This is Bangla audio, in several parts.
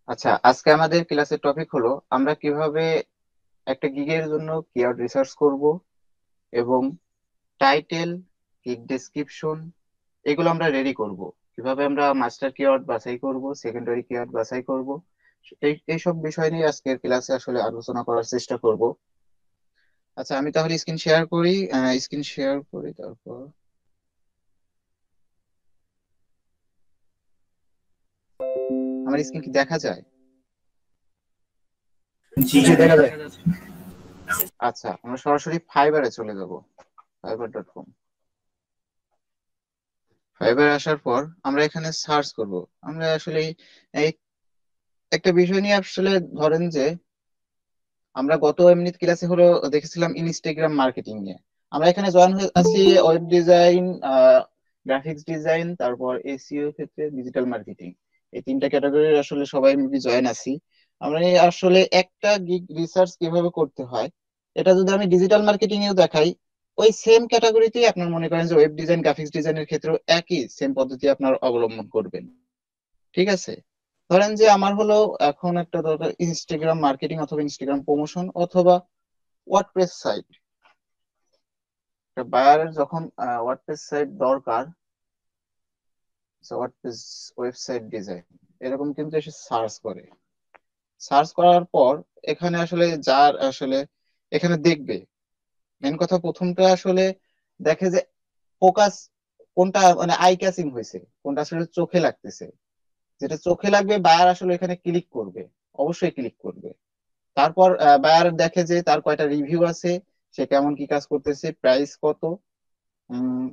আচ্ছা, আজকে আমাদের ক্লাসের টপিক হলো আমরা কিভাবে একটা গিগের জন্য কিওয়ার্ড রিসার্চ করব এবং টাইটেল, গিগ ডেসক্রিপশন এগুলো আমরা রেডি করব। কিভাবে আমরা মাস্টার কিওয়ার্ড বাছাই করব, সেকেন্ডারি কিওয়ার্ড বাছাই করব, এইসব বিষয় নিয়ে আজকের ক্লাসে আসলে আলোচনা করার চেষ্টা করব। আচ্ছা, আমি তাহলে স্ক্রিন শেয়ার করি। স্ক্রিন শেয়ার করি, তারপর আমার স্ক্রিন কি দেখা যায়? জি জি, দেখা যায়। আচ্ছা, আমরা সরাসরি ফাইবারে চলে যাব। fiverr.com। ফাইবার আসার পর আমরা এখানে সার্চ করব। আমরা আসলে এই একটা বিষয় নিয়ে আসলে ধরেন যে আমরা গত এমনি ক্লাসে হলো দেখেছিলাম ইনস্টাগ্রাম মার্কেটিং নিয়ে। আমরা এখানে জয়েন হয়ে আছি ওয়েব ডিজাইন, গ্রাফিক্স ডিজাইন, তারপর এসইও ক্ষেত্রে ডিজিটাল মার্কেটিং। এই তিনটা ক্যাটাগরির আসলে সবাই মিলে জয়েন আছি। আমরা এই আসলে একটা গিগ রিসার্চ কিভাবে করতে হয়, এটা যদি আমি ডিজিটাল মার্কেটিং এও দেখাই, ওই সেম ক্যাটাগরিতেই আপনার মনে করেন যে ওয়েব ডিজাইন, গ্রাফিক্স ডিজাইনের ক্ষেত্রেও একই সেম পদ্ধতি আপনার অবলম্বন করবেন। ঠিক আছে? ধরেন যে আমার হলো এখন একটা দরকার ইনস্টাগ্রাম মার্কেটিং অথবা ইনস্টাগ্রাম প্রমোশন অথবা ওয়ার্ডপ্রেস সাইট। বায়ারের যখন ওয়ার্ডপ্রেস সাইট দরকার, ওয়ার্ডপ্রেস ওয়েবসাইট ডিজাইন এরকম কিন্তু এসে সার্চ করে। সার্চ করার পর এখানে আসলে যার আসলে এখানে দেখবে, মেন কথা প্রথমটা আসলে দেখে যে ফোকাস কোনটা, মানে আই ক্যাচিং হয়েছে, কোনটা আসলে চোখে লাগতেছে। যেটা চোখে লাগবে বায়ার আসলে এখানে ক্লিক করবে, অবশ্যই ক্লিক করবে। তারপর বায়ার দেখে যে তার কয়টা রিভিউ আছে, সে কেমন কি কাজ করতেছে, প্রাইস কত, উম,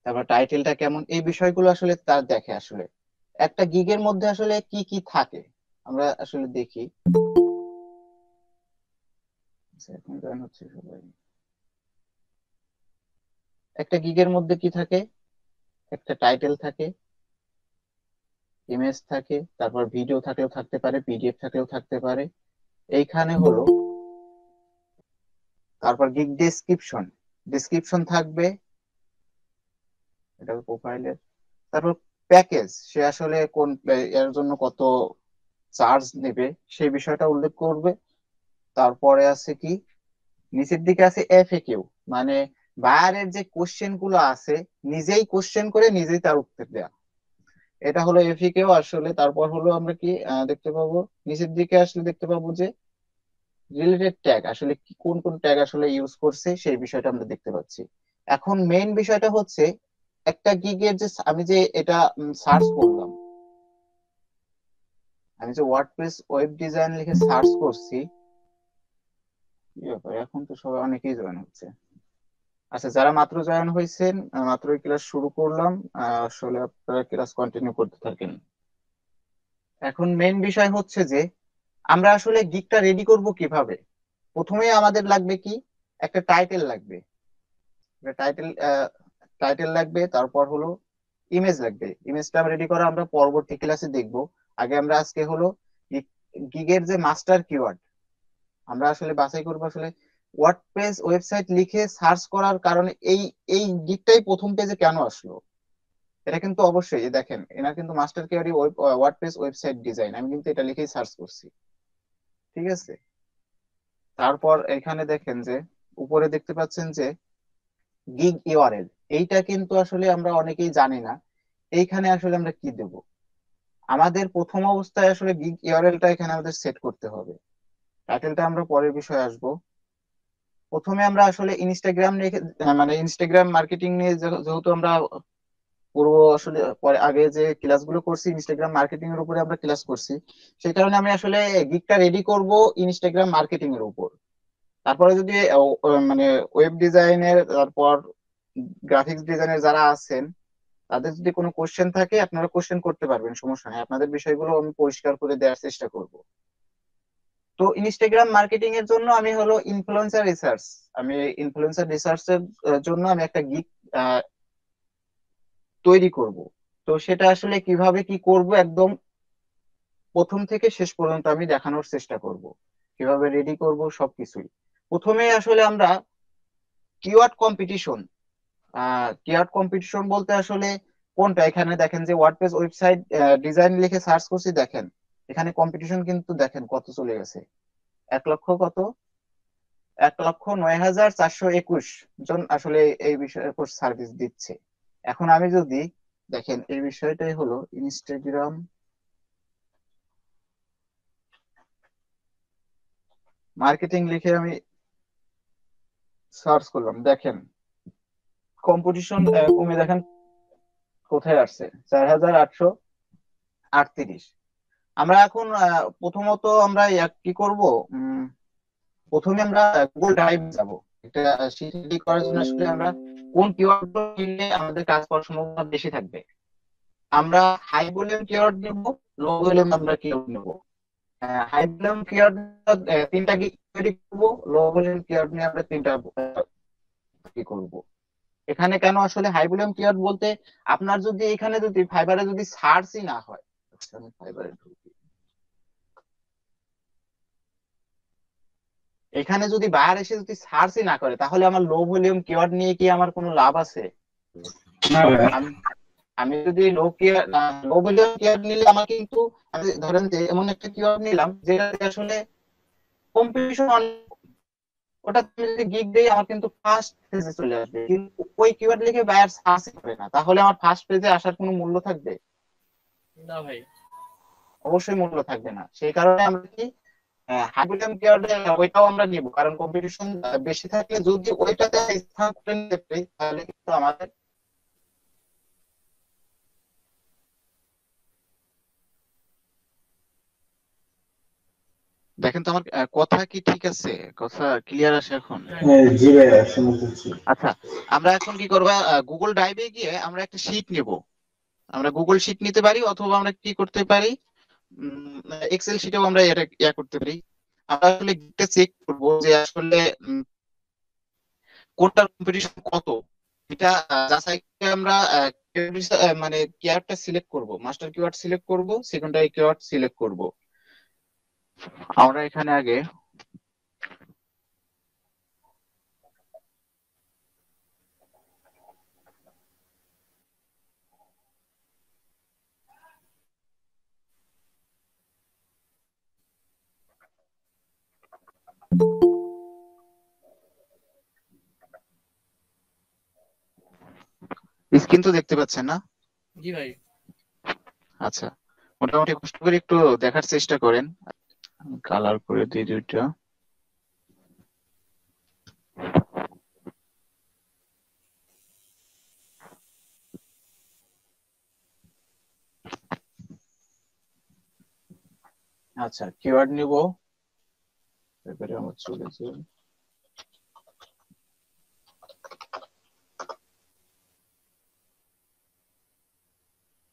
তারপর টাইটেলটা কেমন, এই বিষয়গুলো আসলে তার দেখে। আসলে একটা গিগের মধ্যে আসলে কি কি থাকে আমরা আসলে দেখি। আচ্ছা, এখন join হচ্ছে সবাই। একটা গিগের মধ্যে কি থাকে, একটা টাইটেল থাকে, ইমেজ থাকে, তারপর ভিডিও থাকলেও থাকতে পারে, পিডিএফ থাকলেও থাকতে পারে। এইখানে হলো তারপর গিগ ডেসক্রিপশন, ডেসক্রিপশন থাকবে, এটা প্রোফাইলের। তারপর প্যাকেজ, সে আসলে কোন এর জন্য কত চার্জ নেবে সেই বিষয়টা উল্লেখ করবে। তারপরে আছে কি, নিচের দিকে আছে এফএকিউ, মানে বায়ারের যে কোশ্চেন গুলো আছে নিজেই কোশ্চেন করে নিজেই তার উত্তর দেয়া, এটা হলো এফএকিউ আসলে। তারপর হলো আমরা কি দেখতে পাবো, নিচের দিকে আসলে দেখতে পাবো যে রিলেটেড ট্যাগ, আসলে কি কোন কোন ট্যাগ আসলে ইউজ করছে সেই বিষয়টা আমরা দেখতে পাচ্ছি। এখন মেইন বিষয়টা হচ্ছে একটা গিগের যে আমি যে এটা সার্চ করলাম, আমি যে ওয়ার্ডপ্রেস ওয়েব ডিজাইন লিখে সার্চ করছি, কি ব্যাপার এখন তো সবাই অনেকেই জয়েন হচ্ছে। আচ্ছা, যারা মাত্র জয়েন হয়েছেন, মাত্র ক্লাস শুরু করলাম, আসলে আপনারা ক্লাস কন্টিনিউ করতে থাকেন। এখন মেইন বিষয় হচ্ছে যে আমরা আসলে গিগটা রেডি করব কিভাবে। প্রথমেই আমাদের লাগবে কি, একটা টাইটেল লাগবে। টাইটেল টাইটেল লাগবে, তারপর হলো ইমেজ লাগবে। ইমেজটা রেডি করা আমরা পরবর্তী ক্লাসে দেখব। আগে আমরা আজকে হলো গিগের যে মাস্টার কিওয়ার্ড আমরা আসলে বাছাই করবো। আসলে ওয়ার্ডপ্রেস ওয়েবসাইট লিখে সার্চ করার কারণে এই এই দিকটাই প্রথম পেজে কেন আসলো, এটা কিন্তু অবশ্যই এই দেখেন এনার কিন্তু master keyword WordPress website design, আমি কিন্তু এটা লিখেই সার্চ করছি। ঠিক আছে? তারপর এখানে দেখেন যে উপরে দেখতে পাচ্ছেন যে গিগ ইউআরএল, এইটা কিন্তু আসলে আমরা অনেকেই জানি না। এইখানে আসলে আমরা কি দেব, আমাদের প্রথম অবস্থায় আসলে গিগ ইউআরএলটা এখানে আমাদের সেট করতে হবে। টাইটেলটা আমরা পরের বিষয়ে আসবো। প্রথমে আমরা আসলে ইনস্টাগ্রাম নিয়ে, মানে ইনস্টাগ্রাম মার্কেটিং নিয়ে যেহেতু আমরা পূর্ব আসলে পরে আগে যে ক্লাসগুলো করছি ইনস্টাগ্রাম মার্কেটিং এর উপরে আমরা ক্লাস করছি, সেই কারণে আমি আসলে গিগটা রেডি করব ইনস্টাগ্রাম মার্কেটিং এর উপর। তারপরে যদি মানে ওয়েব ডিজাইনের, তারপর গ্রাফিক্স ডিজাইনের যারা আছেন তাদের যদি কোনো কোশ্চেন থাকে আপনারা কোশ্চেন করতে পারবেন, সমস্যা নেই, আপনাদের বিষয়গুলো আমি পরিষ্কার করে দেওয়ার চেষ্টা করব। তো ইনস্টাগ্রাম মার্কেটিং এর জন্য আমি হলো ইনফ্লুয়েন্সার রিসার্চ, আমি ইনফ্লুয়েন্সার রিসার্চের জন্য আমি একটা গিগ তৈরি করব। তো সেটা আসলে কিভাবে কি করব একদম প্রথম থেকে শেষ পর্যন্ত আমি দেখানোর চেষ্টা করব, কিভাবে রেডি করব সবকিছুই। প্রথমে আসলে আমরা কিওয়ার্ড কম্পিটিশন, কিওয়ার্ড কম্পিটিশন বলতে আসলে কোনটা, এখানে দেখেন যে ওয়ার্ডপ্রেস ওয়েবসাইট ডিজাইন লিখে সার্চ করছি, দেখেন এখানে কম্পিটিশন কিন্তু দেখেন কত চলে গেছে, 1 লক্ষ কত, 1,09,421 জন আসলে এই বিষয়ের উপর সার্ভিস দিচ্ছে। এখন আমি যদি দেখেন এই বিষয়টাই হলো ইনস্টাগ্রাম মার্কেটিং লিখে আমি সার্চ করলাম, দেখেন কম্পিটিশন কমে দেখেন কোথায় আসছে, 4,838। আমরা এখন প্রথমত আমরা কি করব, প্রথমে আমরা গুগল ড্রাইভ যাব, একটা শীট রেডি করার জন্য আসলে আমরা কোন কিওয়ার্ড নিলে আমাদের কাজ করার সম্ভাবনা বেশি থাকবে। আমরা হাই ভলিউম কিওয়ার্ড নেব, লো ভলিউম আমরা কিওয়ার্ড নেব। হাই ভলিউম কিওয়ার্ড 3টা তৈরি করব, লো ভলিউম কিওয়ার্ড নিয়ে আমরা 3টা কি করব। এখানে কেন আসলে হাই ভলিউম কিওয়ার্ড বলতে, আপনার যদি এখানে যদি ফাইবারে যদি সার্চই না হয়, আচ্ছা আমি ফাইবারে ঢুকি, এখানে যদি বায়ার এসে যদি সার্চই না করে, তাহলে আমার লো ভলিউম কিওয়ার্ড নিয়ে কি আমার কোনো লাভ আছে? না ভাইয়া। আমি আমি যদি লো ভলিউম কিওয়ার্ড নিলে আমার কিন্তু, আমি ধরেন যে এমন একটা কিওয়ার্ড নিলাম যেটাতে আসলে কম্পিটিশন, ওটা তুমি যদি গিগ দেই আমার কিন্তু ফার্স্ট পেজে চলে আসবে, কিন্তু ওই কিওয়ার্ড লিখে বায়ার সার্চ করে না, তাহলে আমার ফার্স্ট পেজে আসার কোনো মূল্য থাকবে? না ভাই। অবশ্যই মূল্য থাকবে না। সেই কারণে আমরা কি হাই ভলিউম কিওয়ার্ডে ওইটাও আমরা নিব, কারণ কম্পিটিশন বেশি থাকলে যদি ওইটাতে স্থান করে নিতে পারি তাহলে কিন্তু আমাদের, দেখেন তো আমার কথা কি ঠিক আছে, কথা ক্লিয়ার আসে এখন? জি ভাইয়া, শুনতে পাচ্ছি। আচ্ছা, আমরা এখন কি করবো, গুগল ড্রাইভে গিয়ে আমরা একটা শীট নেব। আমরা গুগল শীট নিতে পারি, অথবা আমরা কি করতে পারি, এক্সেল শীটেও আমরা এটা করতে পারি। আমরা আসলে চেক করবো যে আসলে কোনটার কম্পিটিশন কত, এটা যাচাই করে আমরা মানে কিওয়ার্ডটা সিলেক্ট করব, মাস্টার কিওয়ার্ড সিলেক্ট করব, সেকেন্ডারি কিওয়ার্ড সিলেক্ট করব। আমরা এখানে আগে স্ক্রিন তো দেখতে পাচ্ছেন না? জি ভাই। আচ্ছা, মোটামুটি কষ্ট করে একটু দেখার চেষ্টা করেন। কালার করে দিই দুইটা। আচ্ছা, কিওয়ার্ড নিব, এবারে আমার চলে যাবে,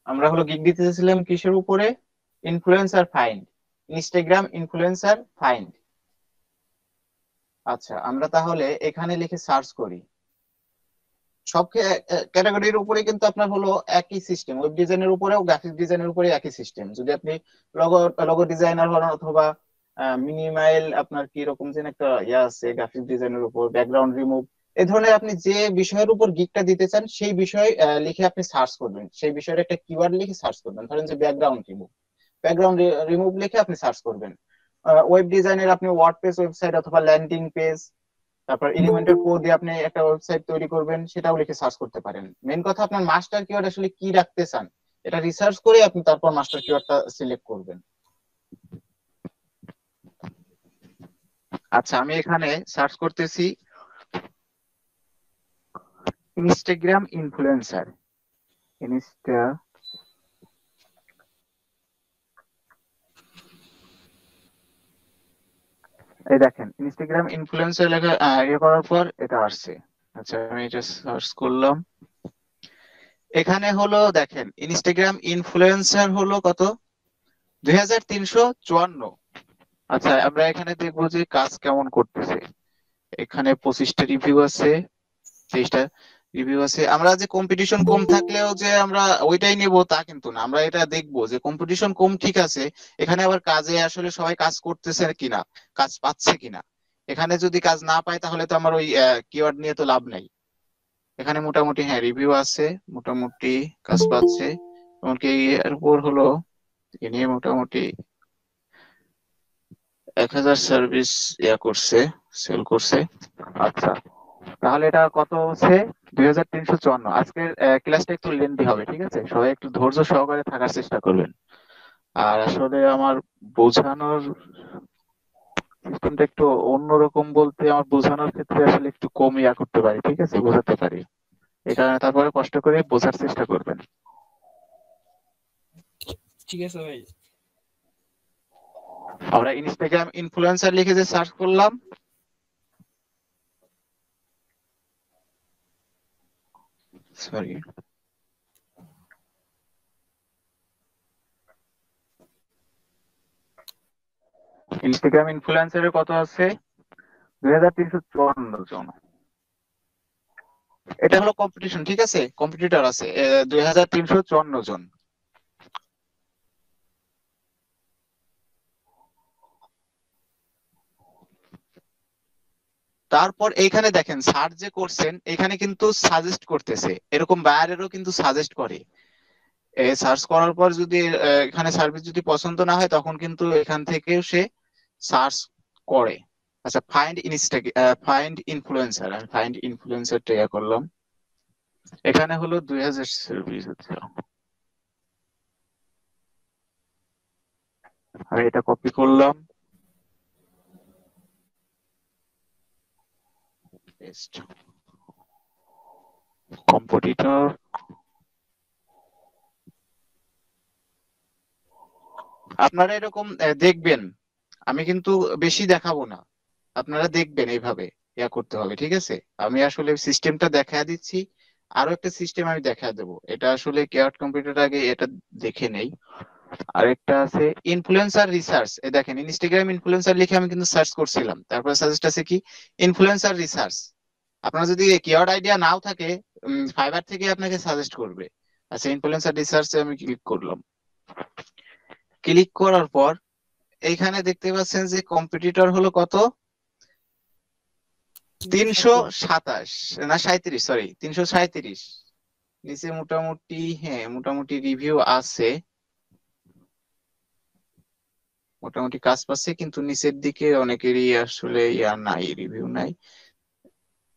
আমরা হলো গিগ দিতে চাইছিলাম কিসের উপরে, influencer find, Instagram influencer find. আচ্ছা, আমরা তাহলে এখানে লিখে সার্চ করি। সব ক্যাটাগরির উপরে কিন্তু আপনার হলো একই সিস্টেম, ওয়েব ডিজাইনের উপরেও গ্রাফিক ডিজাইনের উপরে একই সিস্টেম। যদি আপনি লগো লগো ডিজাইনার হন, অথবা মিনিমাইল আপনার কি রকম যেন একটা ইয়া আছে গ্রাফিক ডিজাইনের উপর, ব্যাকগ্রাউন্ড রিমুভ, এই ধরনের আপনি যে বিষয়ের উপর গিগটা দিতে চান সেই বিষয় লিখে আপনি সার্চ করবেন, সেই বিষয়ের একটা কিওয়ার্ড লিখে সার্চ করবেন। ধরেন যে ব্যাকগ্রাউন্ড রিমুভ, ব্যাকগ্রাউন্ড রিমুভ লিখে আপনি সার্চ করবেন। ওয়েব ডিজাইনের আপনি ওয়ার্ডপ্রেস ওয়েবসাইট অথবা ল্যান্ডিং পেজ, তারপর এলিমেন্টের কোড দিয়ে আপনি একটা ওয়েবসাইট তৈরি করবেন, সেটাও লিখে সার্চ করতে পারেন। মেন কথা আপনার মাস্টার কিওয়ার্ড আসলে কি রাখতে চান, এটা রিসার্চ করে আপনি তারপর মাস্টার কিওয়ার্ডটা সিলেক্ট করবেন। আচ্ছা, আমি এখানে সার্চ করতেছি ইনস্টাগ্রাম ইনফ্লুয়েন্সার, ইনস্টা এই দেখেন ইনস্টাগ্রাম ইনফ্লুয়েন্সার লেখা ইয়ে করার পর এটা আসছে। আচ্ছা, আমি এটা সার্চ করলাম, এখানে হলো দেখেন ইনস্টাগ্রাম ইনফ্লুয়েন্সার হলো কত, 2,354। আচ্ছা, আমরা এখানে দেখবো যে কাজ কেমন করতেছে। এখানে 25টা রিভিউ আছে, 23টা রিভিউ আছে। আমরা যে কম্পিটিশন কম থাকলেও যে আমরা ওইটাই নেব তা কিন্তু না, আমরা এটা দেখবো যে কম্পিটিশন কম ঠিক আছে, এখানে আবার কাজে আসলে সবাই কাজ করতেছে কিনা, কাজ পাচ্ছে কিনা। এখানে যদি কাজ না পায় তাহলে তো আমার ওই কিওয়ার্ড নিয়ে তো লাভ নাই। এখানে মোটামুটি হ্যাঁ রিভিউ আছে, মোটামুটি কাজ পাচ্ছে। এমনকি এর উপর হলো এ নিয়ে মোটামুটি 1000 সার্ভিস করছে, সেল করছে। আচ্ছা, তাহলে এটা কত হচ্ছে? 2354। আজকের ক্লাসটা একটু লেন্দি হবে, ঠিক আছে? সবাই একটু ধৈর্য সহকারে থাকার চেষ্টা করবেন। আর আসলে আমার বোঝানোর সিস্টেমটা একটু অন্যরকম, বলতে আমার বোঝানোর ক্ষেত্রে আসলে একটু কম করতে পারি, ঠিক আছে, বোঝাতে পারি। এই কারণে তারপরে কষ্ট করে বোঝার চেষ্টা করবেন। ঠিক আছে ভাই। আমরা ইনস্টাগ্রাম ইনফ্লুয়েন্সার লিখে যে সার্চ করলাম, সরি, ইনস্টাগ্রাম ইনফ্লুয়েন্সারের কত আছে? 2354 জন। এটা হলো কম্পিটিশন, ঠিক আছে, কম্পিটিটর আছে 2354 জন। তারপর এইখানে দেখেন সার্চ যে করছেন, এখানে কিন্তু সাজেস্ট করতেছে, এরকম বায়ারেরও কিন্তু সাজেস্ট করে। সার্চ করার পর যদি এখানে সার্ভিস যদি পছন্দ না হয়, তখন কিন্তু এখান থেকেও সে সার্চ করে। আচ্ছা, ফাইন্ড ইনফ্লুয়েন্সার, আমি ফাইন্ড ইনফ্লুয়েন্সারটা করলাম। এখানে হলো 2000 সার্ভিস। আচ্ছা, আমি এটা কপি করলাম, পেস্ট, কম্পিটিটর। আপনারা এরকম দেখবেন, আমি কিন্তু বেশি দেখাবো না, আপনারা দেখবেন এইভাবে করতে হবে, ঠিক আছে? আমি আসলে সিস্টেমটা দেখা দিচ্ছি, আরো একটা সিস্টেম আমি দেখা দেবো। এটা আসলে কেয়ার কম্পিউটার আগে এটা দেখে নেই। আরেকটা আছে ইনফ্লুয়েন্সার রিসার্চ। দেখেন ইনস্টাগ্রাম ইনফ্লুয়েন্সার লিখে আমি কিন্তু সার্চ করছিলাম, তারপর সাজেস্ট আছে কি ইনফ্লুয়েন্সার রিসার্চ। আপনার যদি কিওয়ার্ড আইডিয়া নাও থাকে, ফাইবার থেকে আপনাকে সাজেস্ট করবে। আচ্ছা, ইনফ্লুয়েন্সার রিসার্চে আমি ক্লিক করলাম। ক্লিক করার পর এইখানে দেখতে পাচ্ছেন যে কম্পিটিটর হলো কত? 327, না 37, সরি 337। নিচে মোটামুটি হ্যাঁ মোটামুটি রিভিউ আছে, মোটামুটি কাজ পাচ্ছে, কিন্তু নিচের দিকে অনেকেরই আসলে নাই, রিভিউ নাই।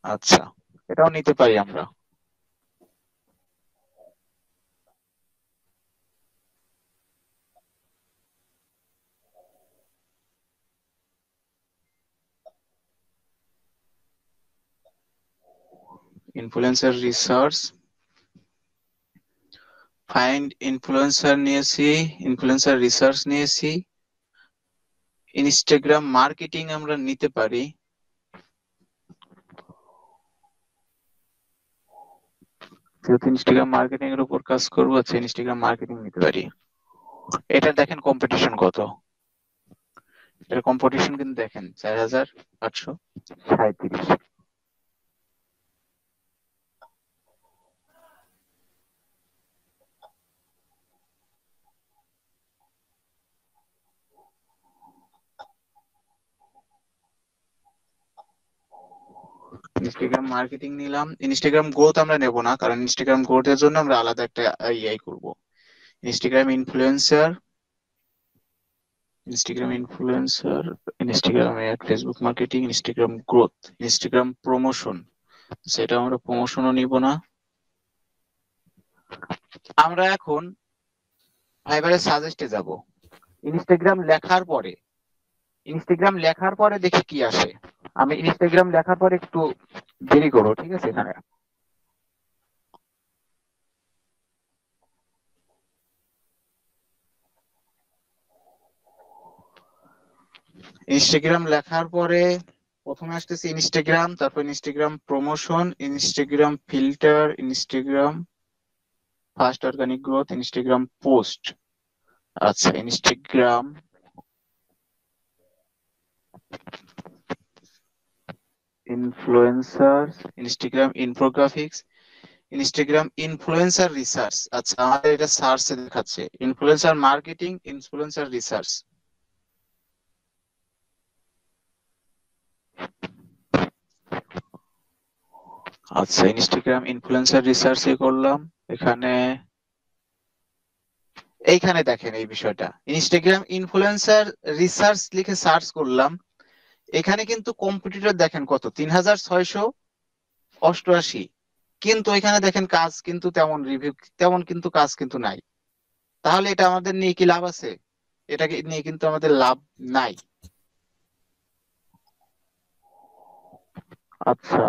আচ্ছা, এটাও নিতে পারি আমরা। ইনফ্লুয়েন্সার রিসার্চ, ফাইন্ড ইনফ্লুয়েন্সার নিয়েছি, ইনফ্লুয়েন্সার রিসার্চ নিয়েছি, ইনস্টাগ্রাম মার্কেটিং আমরা নিতে পারি। যেহেতু ইনস্টাগ্রাম মার্কেটিং এর উপর কাজ করবো, আচ্ছা ইনস্টাগ্রাম মার্কেটিং নিতে পারি। এটা দেখেন কম্পিটিশন কত, এর কম্পিটিশন কিন্তু দেখেন 4837। ইনস্টাগ্রাম মার্কেটিং নিলাম, ইনস্টাগ্রাম গ্রোথ আমরা নেব না, কারণ ইনস্টাগ্রাম গ্রোথের জন্য আমরা আলাদা একটা করব। Instagram influencer, Instagram influencer, Instagram ad, Facebook marketing, Instagram growth, Instagram promotion. সেটা আমরা প্রমোশনও নিব না। আমরা এখন ফাইবারের সাজেস্টে যাব। ইনস্টাগ্রাম লেখার পরে, ইনস্টাগ্রাম লেখার পরে দেখি কি আসে। আমি ইনস্টাগ্রাম লেখার পরে একটু দেরি করবো, ঠিক আছে? এখানে ইনস্টাগ্রাম লেখার পরে প্রথমে আসতেছে ইনস্টাগ্রাম, তারপর Instagram promotion, Instagram filter, Instagram first organic growth, Instagram post. আচ্ছা, Instagram influencer, Instagram infographics, Instagram influencer research. আচ্ছা, আমাদের এটা সার্চে দেখাচ্ছে ইনফ্লুয়েন্সার মার্কেটিং, ইনফ্লুয়েন্সার রিসার্চ। আচ্ছা, ইনস্টাগ্রাম ইনফ্লুয়েন্সার রিসার্চে করলাম। এখানে এইখানে দেখেন এই বিষয়টা, ইনস্টাগ্রাম ইনফ্লুয়েন্সার রিসার্চ লিখে সার্চ করলাম। এখানে কিন্তু কম্পিটিটর দেখেন কত, 3688, কিন্তু এখানে দেখেন কাজ কিন্তু তেমন রিভিউ, তেমন কিন্তু কাজ কিন্তু নাই। তাহলে এটা আমাদের নিয়ে কি লাভ আছে? এটাকে নিয়ে কিন্তু আমাদের লাভ নাই। আচ্ছা,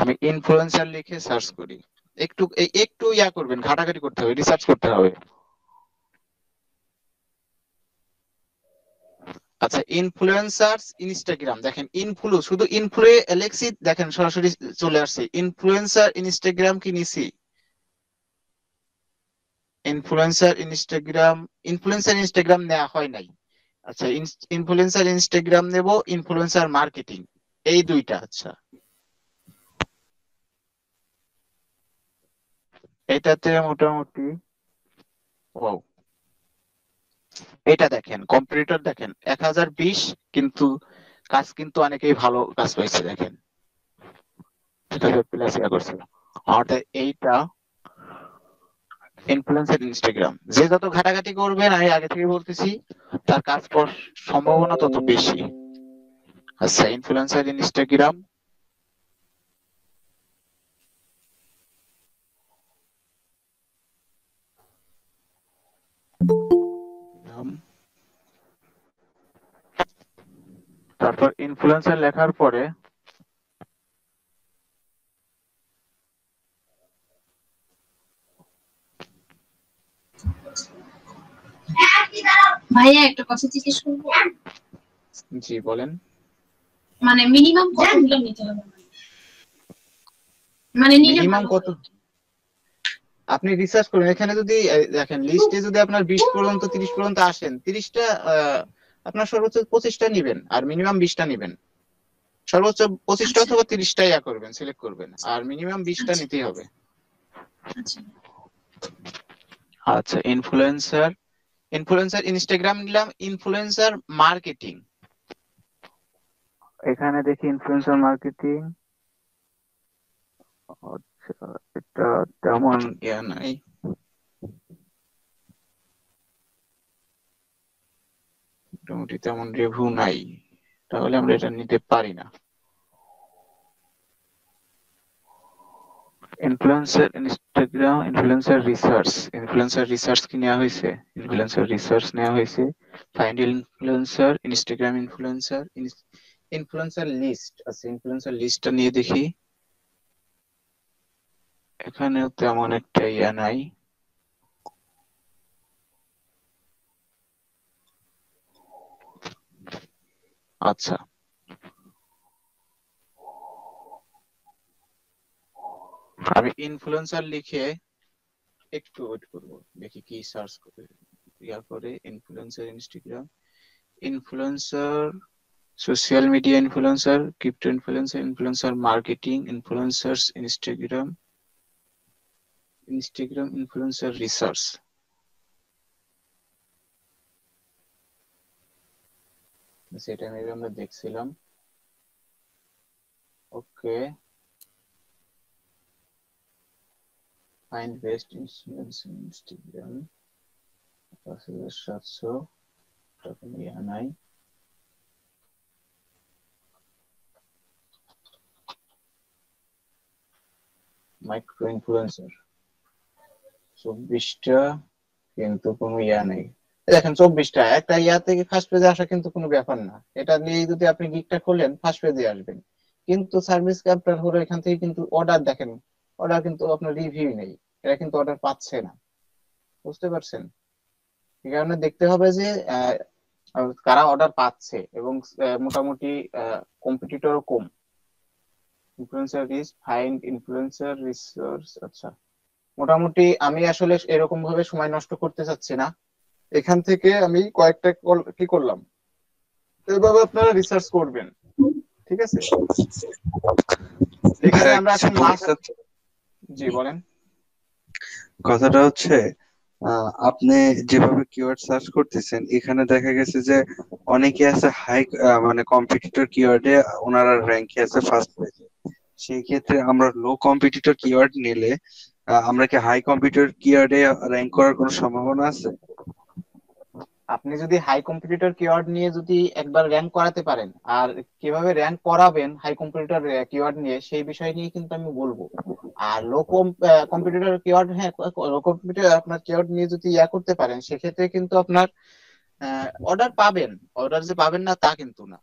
আমি ইনফ্লুয়েন্সার লিখে সার্চ করি। একটু ইয়া করবেন, ঘাটাঘাটি করতে হবে, রিসার্চ করতে হবে। আচ্ছা, ইনফ্লুয়েন্সার্স ইনস্টাগ্রাম দেখেন, শুধু এলেক্সি দেখেন সরাসরি চলে আসছে। ইনফ্লুয়েন্সার ইনস্টাগ্রাম কি নিছি? ইনফ্লুয়েন্সার ইনস্টাগ্রাম নেওয়া হয় নাই। আচ্ছা, ইনফ্লুয়েন্সার ইনস্টাগ্রাম নেব, ইনফ্লুয়েন্সার মার্কেটিং, এই দুইটা। আচ্ছা, এটাতে মোটামুটি, ও, এটা দেখেন কম্পিটিটর দেখেন 1020, কিন্তু কাজ কিন্তু অনেকেই ভালো কাজ পাইছে দেখেন, এটা প্লাস ইয়া করছে। আমাদের এইটা ইনফ্লুয়েন্সার ইনস্টাগ্রাম, যে যত ঘাটাঘাটি করবেন, আমি আগে থেকে বলতেছি, তার কাজ পাওয়ার সম্ভাবনা তত বেশি। আচ্ছা, ইনফ্লুয়েন্সার ইনস্টাগ্রাম, তারপর ইনফ্লুয়েন্সার লেখার পরে ভাইয়া একটা কথা জিজ্ঞেস করবো, জি বলেন। মানে মিনিমাম কতগুলো নিতে হবে, মানে নিলে মিনিমাম ভালো কত? হয়? আপনি রিসার্চ করুন, এখানে যদি দেখেন লিস্টে যদি আপনার 20 পর্যন্ত 30 পর্যন্ত আসেন, 30টা আপনার সর্বোচ্চ 25টা নিবেন, আর মিনিমাম 20টা নিবেন। সর্বোচ্চ 25টা আচ্ছা অথবা 30টা ইয়া করবেন, সিলেক্ট করবেন, আর মিনিমাম 20টা আচ্ছা নিতেই হবে। আচ্ছা। আচ্ছা, ইনফ্লুয়েন্সার ইনস্টাগ্রাম নিলাম, ইনফ্লুয়েন্সার মার্কেটিং, এখানে দেখি ইনফ্লুয়েন্সার মার্কেটিং। আচ্ছা, এটা তেমন ইয়া নাই, মোটামুটি তেমন রিভিউ নাই, তাহলে আমরা এটা নিতে পারি না। ইনফ্লুয়েন্সার রিসার্চ কি নেওয়া হয়েছে? ইনফ্লুয়েন্সার রিসার্চ নেওয়া হয়েছে। Find influencer Instagram influencer list আছে, ইনফ্লুয়েন্সার লিস্টটা নিয়ে দেখি। এখানেও তেমন একটা ইয়া নাই। আচ্ছা, আমি ইনফ্লুয়েন্সার লিখে একটু ওয়েট করবো, দেখি কি সার্চ করে ইয়া করে। Influencer Instagram, influencer social media influencer, crypto influencer, influencer marketing, influencers Instagram influencer research. সেটা মেবি আমরা দেখছিলাম। ওকে, ফাইন্ড বেস্ট ইনফ্লুয়েন্সার ইনস্টাগ্রাম, 5700, টাকা ইয়া নাই। মাইক্রো ইনফ্লুয়েন্সার 24টা, কিন্তু কোনো ইয়া নেই। দেখেন 24টা, একটা ইয়া থেকে ফার্স্ট পেজে আসা কিন্তু কোনো ব্যাপার না। এটা নিয়ে যদি আপনি গিকটা খোলেন, ফার্স্ট পেজে আসবেন। কিন্তু সার্ভিস ক্যাপ্টার হলো, এখান থেকে কিন্তু অর্ডার দেখেন, অর্ডার কিন্তু আপনার রিভিউ নেই, এরা কিন্তু অর্ডার পাচ্ছে না। বুঝতে পারছেন? এই কারণে দেখতে হবে যে কারা অর্ডার পাচ্ছে, এবং মোটামুটি কম্পিটিটরও কম। Influencer reach, find influencer resource. আচ্ছা, মোটামুটি আমি আসলে এরকম ভাবে সময় নষ্ট করতে চাচ্ছি না। এখান থেকে আমি কয়েকটা কি করলাম, এভাবে আপনারা রিসার্চ করবেন, ঠিক আছে? এখানে ভাইয়া আমরা কিছু এখন বলতে মাস, চাচ্ছি। জি বলেন। কথাটা হচ্ছে আপনি যেভাবে কিওয়ার্ড সার্চ করতেছেন এখানে দেখা গেছে যে অনেকে আছে হাই মানে কম্পিটিটর কিওয়ার্ডে ওনারা র্যাঙ্কে আছে ফার্স্ট পেজে। সেই ক্ষেত্রে আমরা লো কম্পিটিটর কিওয়ার্ড নিলে আমরা কি হাই কম্পিটিটর কিওয়ার্ডে র্যাঙ্ক করার কোনো সম্ভাবনা আছে? আপনি যদি হাই কম্পিটিটর কিওয়ার্ড নিয়ে যদি একবার র্যাঙ্ক করাতে পারেন, আর কিভাবে র্যাঙ্ক করাবেন হাই কম্পিটিটর কিওয়ার্ড নিয়ে সেই বিষয় নিয়ে কিন্তু আমি বলবো। আর লো কম্পিটিটর কিওয়ার্ড, হ্যাঁ, লো কম্পিটিটর আপনার কিওয়ার্ড নিয়ে যদি করতে পারেন সেক্ষেত্রে কিন্তু আপনার অর্ডার পাবেন। অর্ডার যে পাবেন না তা কিন্তু না।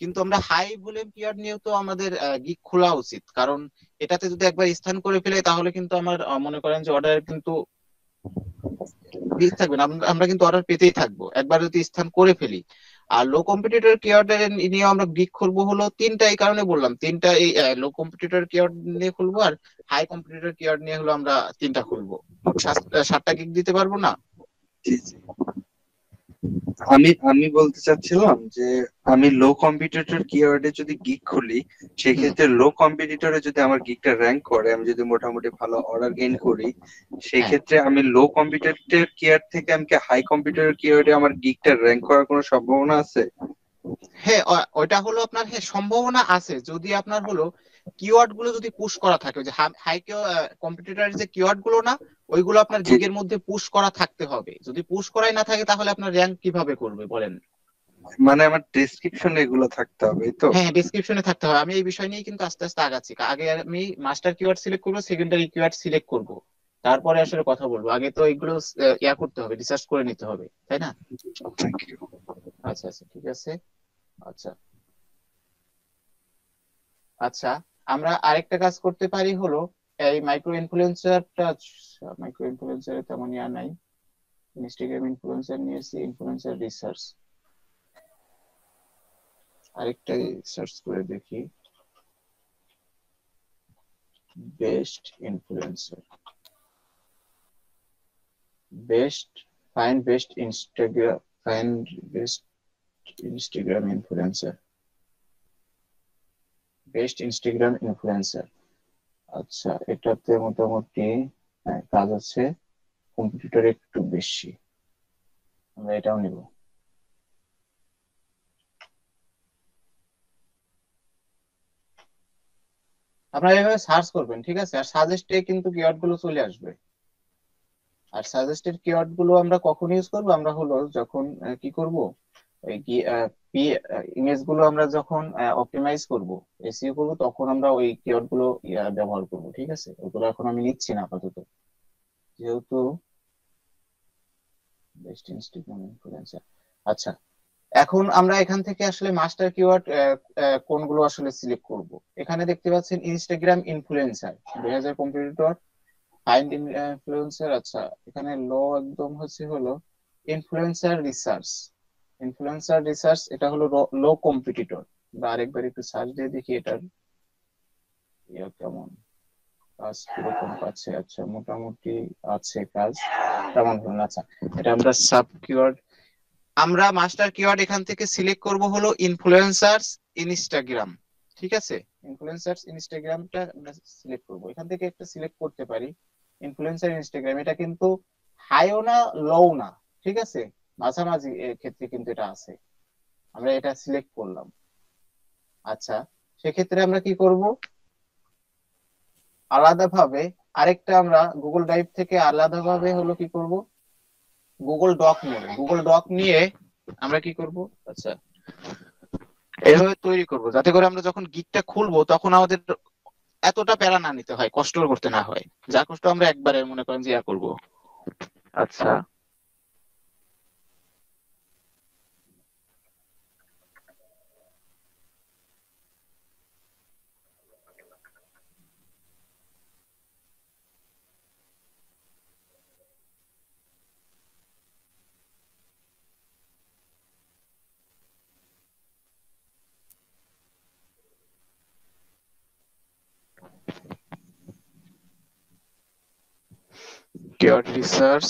কিন্তু আমরা হাই ভলিউম কিওয়ার্ড নিয়েও তো আমাদের গিগ খোলা উচিত, কারণ এটাতে যদি একবার স্থান করে ফেলে তাহলে কিন্তু আমার মনে করেন যে অর্ডার কিন্তু থাকবে না, আমরা কিন্তু অর্ডার পেতেই থাকবো একবার যদি স্থান করে ফেলি। আর লো কম্পিটিটর কিওয়ার্ড নিয়ে আমরা গিগ খুলবো হলো তিনটা, এই কারণে বললাম তিনটা, এই লো কম্পিটিটর কিওয়ার্ড নিয়ে খুলবো, আর হাই কম্পিটিটর কিওয়ার্ড নিয়ে হলো আমরা তিনটা খুলবো। মোট সাতটা গিগ দিতে পারবো না? জি জি। আমি বলতে চাচ্ছিলাম যে আমি লো কম্পিটিটর কিওয়ার্ডে যদি গিগ খুলি হুম। সেক্ষেত্রে লো কম্পিটিটরে যদি আমার গিগটা র্যাঙ্ক করে, আমি যদি মোটামুটি ভালো অর্ডার গেইন করি, সেই হ্যাঁ, ক্ষেত্রে আমি লো কম্পিটিটর কিওয়ার্ড থেকে আমি কি হাই কম্পিটিটর কিওয়ার্ডে আমার গিগটা র্যাঙ্ক করার কোনো সম্ভাবনা আছে? হ্যাঁ, ওইটা হলো আপনার, হ্যাঁ, সম্ভাবনা আছে যদি আপনার হলো কিওয়ার্ড গুলো যদি পুশ করা থাকে, ওই যে হাই কম্পিটিটর যে কিওয়ার্ড গুলো না, ওইগুলো আপনার জি। গিগের মধ্যে পুশ করা থাকতে হবে। যদি পুশ করাই না থাকে তাহলে আপনার র্যাঙ্ক কিভাবে করবে বলেন? মানে আমার ডেসক্রিপশনে এগুলো থাকতে হবে, এই তো? হ্যাঁ, ডিসক্রিপশনে থাকতে হবে। আমি এই বিষয় নিয়ে কিন্তু আস্তে আস্তে আগাচ্ছি। আগে আমি মাস্টার কিওয়ার্ড সিলেক্ট করবো, সেকেন্ডারি কিওয়ার্ড সিলেক্ট করব, তারপরে আসলে কথা বলবো। আগে তো এগুলো করতে হবে, রিসার্চ করে নিতে হবে, তাই না? Thank you. আচ্ছা আচ্ছা, ঠিক আছে। আচ্ছা আচ্ছা, আমরা আরেকটা কাজ করতে পারি হলো এই মাইক্রো ইনফ্লুয়েন্সারটা। মাইক্রো ইনফ্লুয়েন্সারে তেমন নাই। ইনস্টাগ্রাম ইনফ্লুয়েন্সার নিয়েছি, ইনফ্লুয়েন্সার রিসার্চ। আরেকটা সার্চ করে দেখি, best influencer, best, find best Instagram, find best Instagram influencer, best Instagram influencer. আচ্ছা, এটাতে মোটামুটি কাজ আছে, কম্পিটিটর একটু বেশি, আমরা এটাও নিব। আপনারা এভাবে সার্চ করবেন, ঠিক আছে? আর সাজেস্টে কিন্তু কিওয়ার্ড গুলো চলে আসবে। আর সাজেস্টেড কিওয়ার্ড গুলো আমরা কখন ইউজ করব? আমরা হলো যখন কি করব, ওই কি ইমেজ গুলো আমরা যখন অপটিমাইজ করব, এসইও করব, তখন আমরা ওই কিওয়ার্ড গুলো ব্যবহার করব, ঠিক আছে? ওগুলো এখন আমি নিচ্ছি না আপাতত, যেহেতু বেস্ট ইনস্টাগ্রাম ইনফ্লুয়েন্সার। আচ্ছা, এখন আমরা এখান থেকে আসলে মাস্টার কিওয়ার্ড কোনগুলো আসলে সিলেক্ট করব। এখানে দেখতে পাচ্ছেন Instagram influencer 2000 competitor, find influencer. আচ্ছা, এখানে লো একদম হলো ইনফ্লুয়েন্সার রিসার্চ। ইনফ্লুয়েন্সার রিসার্চ এটা হলো লো কম্পিটিটর। বা আরেকবার একটু সার্চ দিয়ে দেখি এটার কেমন কাজ কিরকম পাচ্ছে। আচ্ছা, মোটামুটি আছে কাজ, তেমন হলো না। আচ্ছা, এটা আমরা সাব কিওয়ার্ড, আমরা মাস্টার কিওয়ার্ড এখান থেকে সিলেক্ট করব হলো ইনফ্লুয়েন্সার্স ইনস্টাগ্রাম, ঠিক আছে? ইনফ্লুয়েন্সার্স ইনস্টাগ্রামটা আমরা সিলেক্ট করব, এখান থেকে একটা সিলেক্ট করতে পারি ইনফ্লুয়েন্সার ইনস্টাগ্রাম। এটা কিন্তু হাইও না, লোও না, ঠিক আছে? মাঝামাঝি ক্ষেত্রে কিন্তু এটা আছে। আমরা এটা সিলেক্ট করলাম। আচ্ছা, সেক্ষেত্রে আমরা কি করব, আলাদাভাবে আরেকটা আমরা গুগল ড্রাইভ থেকে আলাদাভাবে হলো কি করব, গুগল ডক নেব। গুগল ডক নিয়ে আমরা কি করব, আচ্ছা, এভাবে তৈরি করব যাতে করে আমরা যখন গিকটা খুলবো তখন আমাদের এতটা প্যারা না নিতে হয়, কষ্ট করতে না হয়। যা কষ্ট আমরা একবারে মনে করেন যে করব। আচ্ছা, কিওয়ার্ড রিসার্চ।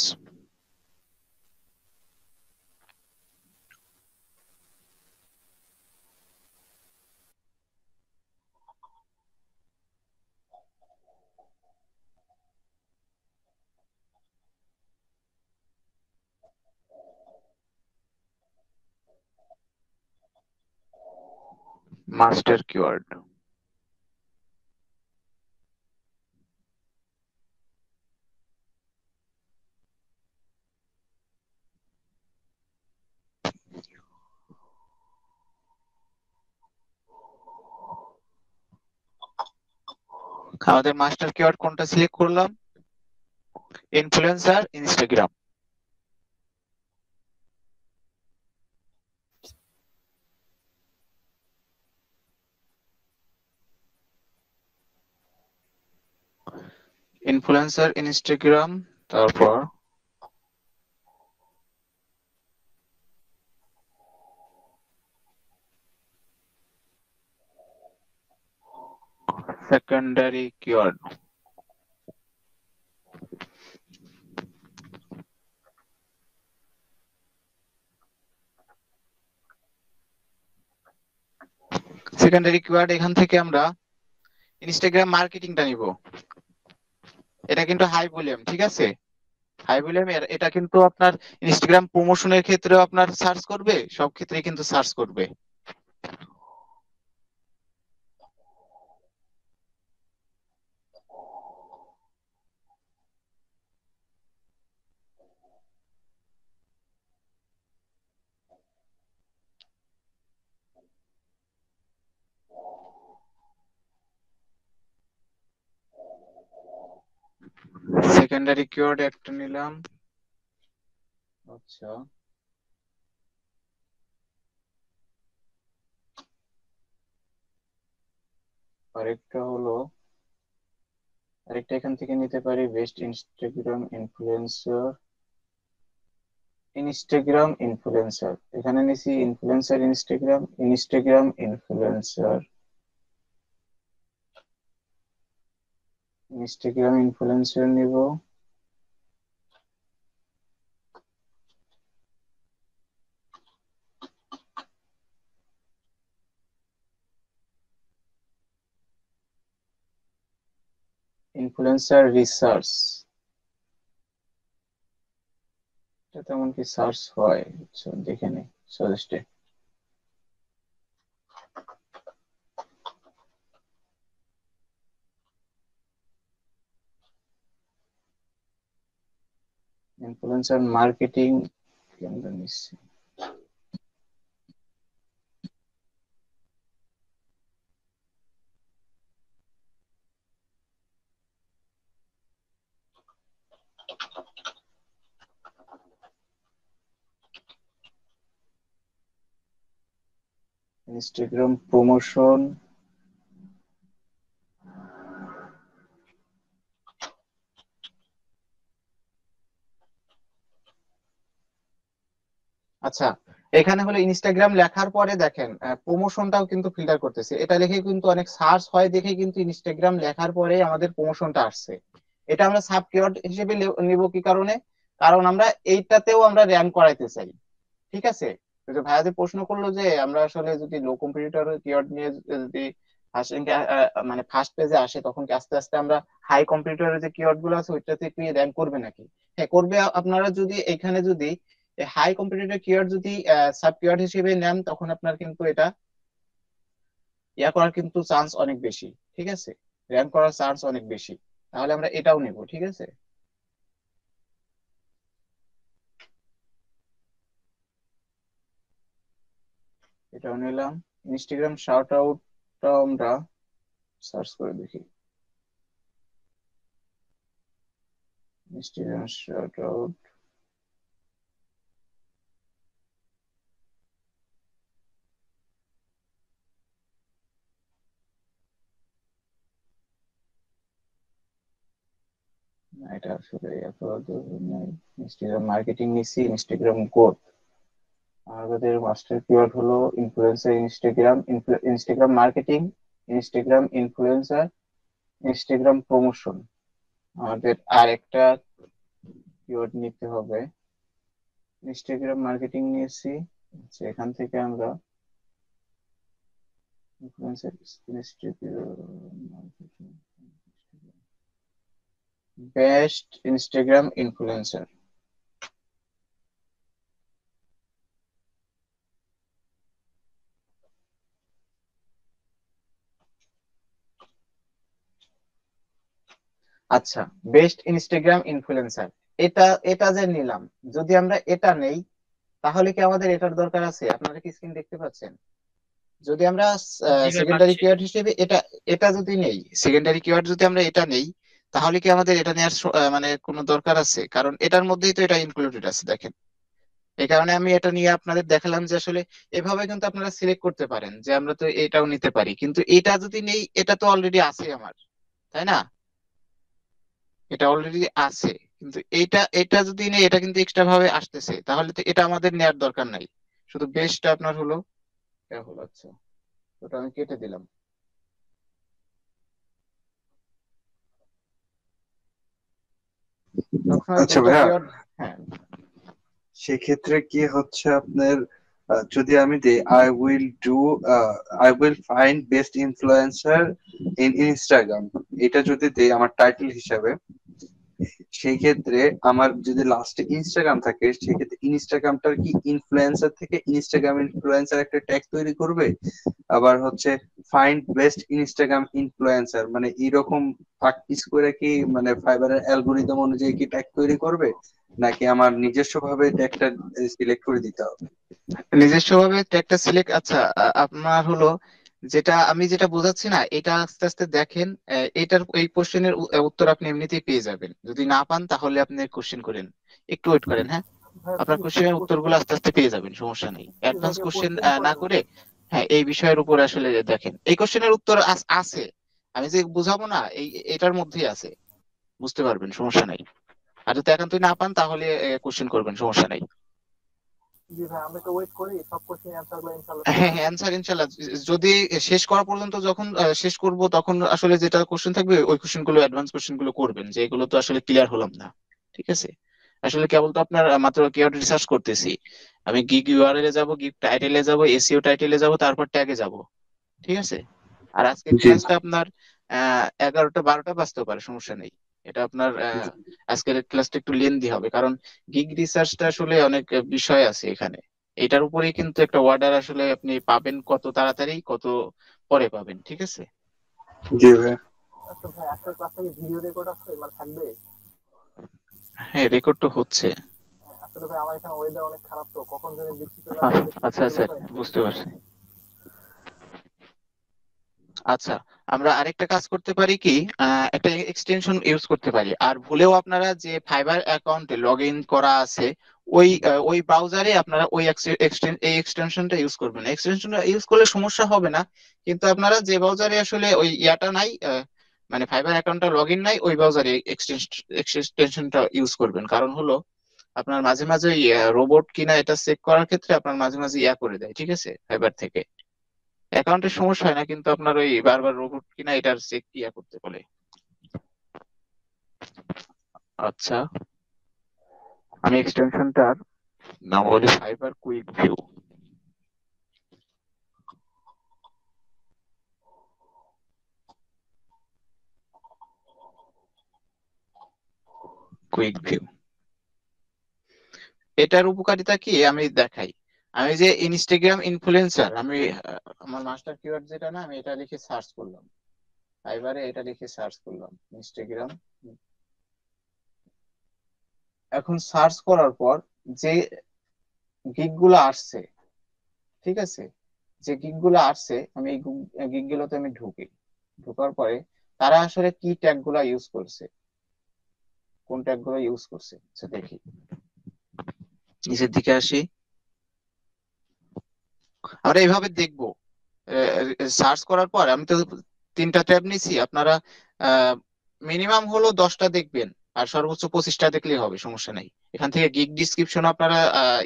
Master keyword. আমাদের মাস্টার কিওয়ার্ড কোনটা সিলেক্ট করলাম? Influencer Instagram. ইনফ্লুয়েন্সার ইনস্টাগ্রাম, তারপর সেকেন্ডারি কিওয়ার্ড। সেকেন্ডারি কিওয়ার্ড এখান থেকে আমরা ইনস্টাগ্রাম মার্কেটিংটা নিব। এটা কিন্তু হাই ভলিউম, ঠিক আছে? হাই ভলিউম, এটা কিন্তু আপনার ইনস্টাগ্রাম প্রমোশনের ক্ষেত্রেও আপনার সার্চ করবে, সব ক্ষেত্রে কিন্তু সার্চ করবে। সেকেন্ডারি কিওয়ার্ড একটা নিলাম। আচ্ছা, আরেকটা এখান থেকে নিতে পারি, বেস্ট ইনস্টাগ্রাম ইনফ্লুয়েন্সার। এখানে নিছি ইনফ্লুয়েন্সার ইনস্টাগ্রাম ইনফ্লুয়েন্সার নিব। ইনফ্লুয়েন্সার রিসার্চ, এটা তেমন কি সার্চ হয়? আচ্ছা, দেখে নেই সাজেস্টে। ইনফ্লুয়েন্সার মার্কেটিং কেন্দ্র নিচ্ছি। ইনস্টাগ্রাম প্রমোশন, আচ্ছা এখানে হলো ইনস্টাগ্রাম লেখার পরে দেখেন প্রমোশনটাও কিন্তু ফিল্টার করতেছে। এটা লিখে কিন্তু অনেক সার্চ হয় দেখে কিন্তু ইনস্টাগ্রাম লেখার পরে আমাদের প্রমোশনটা আসছে। এটা আমরা সাব কিওয়ার্ড হিসেবে নিব কি কারণে? কারণ আমরা এইটাতেও আমরা র্যাঙ্ক করাইতে চাই, ঠিক আছে? তো যে ভাইয়া যে প্রশ্ন করলো যে আমরা আসলে যদি লো কম্পিটিটর কিওয়ার্ড নিয়ে যদি ফার্স্ট মানে ফার্স্ট পেজে আসে, তখন কি আস্তে আস্তে আমরা হাই কম্পিটিটরের যে কিওয়ার্ড গুলো আছে ওইটাতে কি র্যাঙ্ক করবে নাকি? হ্যাঁ করবে। আপনারা যদি এখানে যদি হাই কম্পিটিটর কিওয়ার্ড যদি সাব কিওয়ার্ড হিসেবে নেন, তখন আপনার কিন্তু এটা করার কিন্তু চান্স অনেক বেশি, ঠিক আছে? র্যাঙ্ক করার চান্স অনেক বেশি। তাহলে আমরা এটাও নেব, ঠিক আছে? এটাও নিলাম। ইনস্টাগ্রাম শাউট আউটটাও আমরা সার্চ করে দেখি। ইনস্টাগ্রাম শাউট আউট, এটা আসলে ইনস্টাগ্রাম মার্কেটিং নিচ্ছি, ইনস্টাগ্রাম গ্রোথ। আমাদের মাস্টার কিওয়ার্ড হলো influencer Instagram marketing, Instagram influencer, Instagram promotion. আমাদের আর একটা কিওয়ার্ড নিতে হবে। ইনস্টাগ্রাম মার্কেটিং নিয়েছি, আচ্ছা, এখান থেকে আমরা influencer Instagram best Instagram influencer. আচ্ছা, বেস্ট ইনস্টাগ্রাম ইনফ্লুয়েন্সার, এটা এটা যে নিলাম, যদি আমরা এটা নেই তাহলে কি আমাদের এটার দরকার আছে? আপনারা কি স্ক্রিন দেখতে পাচ্ছেন? যদি আমরা জি ভাই সেকেন্ডারি পাচ্ছি। কিওয়ার্ড হিসেবে এটা এটা যদি নেই, সেকেন্ডারি কিওয়ার্ড যদি আমরা এটা নেই, তাহলে কি আমাদের এটা নেওয়ার মানে কোনো দরকার আছে? কারণ এটার মধ্যেই তো এটা ইনক্লুডেড আছে, দেখেন। এই কারণে আমি এটা নিয়ে আপনাদের দেখালাম যে আসলে এভাবে কিন্তু আপনারা সিলেক্ট করতে পারেন যে আমরা তো এটাও নিতে পারি, কিন্তু এটা যদি নেই, এটা তো অলরেডি আছে আমার, তাই না? এটা অলরেডি আছে, কিন্তু এটা এটা যদি নেই, এটা কিন্তু এক্সট্রা ভাবে আসতেছে, তাহলে তো এটা আমাদের নেওয়ার দরকার নাই। শুধু বেস্টটা আপনার হলো, এটা হলো। আচ্ছা, ওটা আমি কেটে দিলাম। সবসময় আচ্ছা দুইটা ভাইয়া, কিওয়ার্ড। হ্যাঁ, সেক্ষেত্রে কি হচ্ছে আপনার, যদি আমি দিই I will find best influencer in Instagram, এটা যদি দিই আমার টাইটেল হিসাবে, সেই ক্ষেত্রে আমার যদি লাস্টে ইনস্টাগ্রাম থাকে, সেক্ষেত্রে ইনস্টাগ্রামটার কি ইনফ্লুয়েন্সার থেকে ইনস্টাগ্রাম ইনফ্লুয়েন্সার একটা ট্যাগ তৈরি করবে? আবার হচ্ছে ফাইন্ড বেস্ট ইনস্টাগ্রাম ইনফ্লুয়েন্সার, মানে এইরকম প্র্যাকটিস করে কি মানে ফাইবারের অ্যালগোরিদম অনুযায়ী কি ট্যাগ তৈরি করবে, নাকি আমার নিজস্ব ভাবে ট্যাগটা সিলেক্ট করে দিতে হবে? নিজস্ব ভাবে একটা সিলেক্ট। আচ্ছা, আপনার হলো, যেটা বোঝাচ্ছি না, এটা আস্তে আস্তে দেখেন। এটার এই কোশ্চেনের উত্তর আপনি এমনিতেই পেয়ে যাবেন। যদি না পান তাহলে আপনি কোশ্চেন করেন, একটু ওয়েট করেন, হ্যাঁ। আপনার কোশ্চেনের উত্তরগুলো আস্তে আস্তে পেয়ে যাবেন, সমস্যা নেই। অ্যাডভান্স কোশ্চেন না করে, হ্যাঁ, এই বিষয়ের উপর আসলে দেখেন, এই কোশ্চেনের উত্তর আছে। আমি যে বুঝাবো না, এটার মধ্যেই আছে, বুঝতে পারবেন, সমস্যা নাই। আর যদি একান্তই না পান তাহলে কোশ্চেন করবেন, সমস্যা নাই। হ্যাঁ, হ্যাঁ, অ্যান্সার ইনশাল্লাহ। যদি শেষ করা পর্যন্ত, যখন শেষ করব তখন আসলে যেটা কোশ্চেন থাকবে ওই কোশ্চেন গুলো, অ্যাডভান্স কোশ্চেন গুলো করবেন, যে এগুলো তো আসলে ক্লিয়ার হলাম না। ঠিক আছে, আসলে কেবল তো আপনার মাত্র কিওয়ার্ড রিসার্চ করতেছি। আমি গিগ ইউআরএল এ যাব, গিগ টাইটেলে যাব, এসইও টাইটেলে যাব, তারপর ট্যাগে যাব। ঠিক আছে। আর আজকের জি ক্লাসটা আপনার 11টা 12টা বাজতেও পারে, সমস্যা নেই। এটা আপনার আজকের ক্লাসটা একটু লেন্দি হবে, কারণ গিগ রিসার্চটা আসলে অনেক বিষয় আছে এখানে। এটার উপরেই কিন্তু একটা অর্ডার আসলে আপনি পাবেন, কত তাড়াতাড়ি কত পরে পাবেন। ঠিক আছে। জি ভাইয়া। হ্যাঁ, রেকর্ড তো হচ্ছে। আচ্ছা, আচ্ছা, বুঝতে পারছি। আচ্ছা, আমরা আরেকটা কাজ করতে পারি কি, একটা এক্সটেনশন ইউজ করতে পারি। আর ভুলেও আপনারা যে ফাইবার অ্যাকাউন্টে লগ ইন করা আছে, ওই ব্রাউজারে আপনারা এই এক্সটেনশনটা ইউজ করবেন। এক্সটেনশনটা ইউজ করলে সমস্যা হবে না, কিন্তু আপনারা যে ব্রাউজারে আসলে ওই ইয়াটা নাই, মানে ফাইবার অ্যাকাউন্টটা লগ ইন নাই, ওই ব্রাউজারে এক্সটেনশনটা ইউজ করবেন। কারণ হলো, আপনার মাঝে মাঝে রোবট কিনা এটা চেক করার ক্ষেত্রে আপনার মাঝে মাঝে ইয়া করে দেয়। ঠিক আছে, ফাইবার থেকে অ্যাকাউন্টের সমস্যা হয় না, কিন্তু আপনার ওই বারবার রোবট কিনা এটার চেক ইয়া করতে বলে। আচ্ছা, আমি এক্সটেনশনটার নাম বলি fibre quick view. Quick view, এটার উপকারিতা কি আমি দেখাই। আমি যে ইনস্টাগ্রাম ইনফ্লুয়েন্সার, আমি আমার মাস্টার কিওয়ার্ড যেটা না, আমি এটা লিখে সার্চ করলাম ফাইবারে, এটা লিখে সার্চ করলাম ইনস্টাগ্রাম। এখন সার্চ করার পর যে গিগ গুলো আসছে, ঠিক আছে, যে গিগ গুলো আসছে, আমি এই গিগ গুলোতে আমি ঢুকি। ঢোকার পরে তারা আসলে কি ট্যাগ গুলা ইউজ করছে, কোন ট্যাগ গুলো ইউজ করছে, আচ্ছা দেখি। নিচের দিকে আসি, আমরা এইভাবে দেখবো। সার্চ করার পর আমি তো 3টা ট্যাব নিছি, আপনারা মিনিমাম হলো 10টা দেখবেন, আর সর্বোচ্চ 25টা দেখলেই হবে, সমস্যা নেই। এখান থেকে গিগ ডিসক্রিপশন আপনারা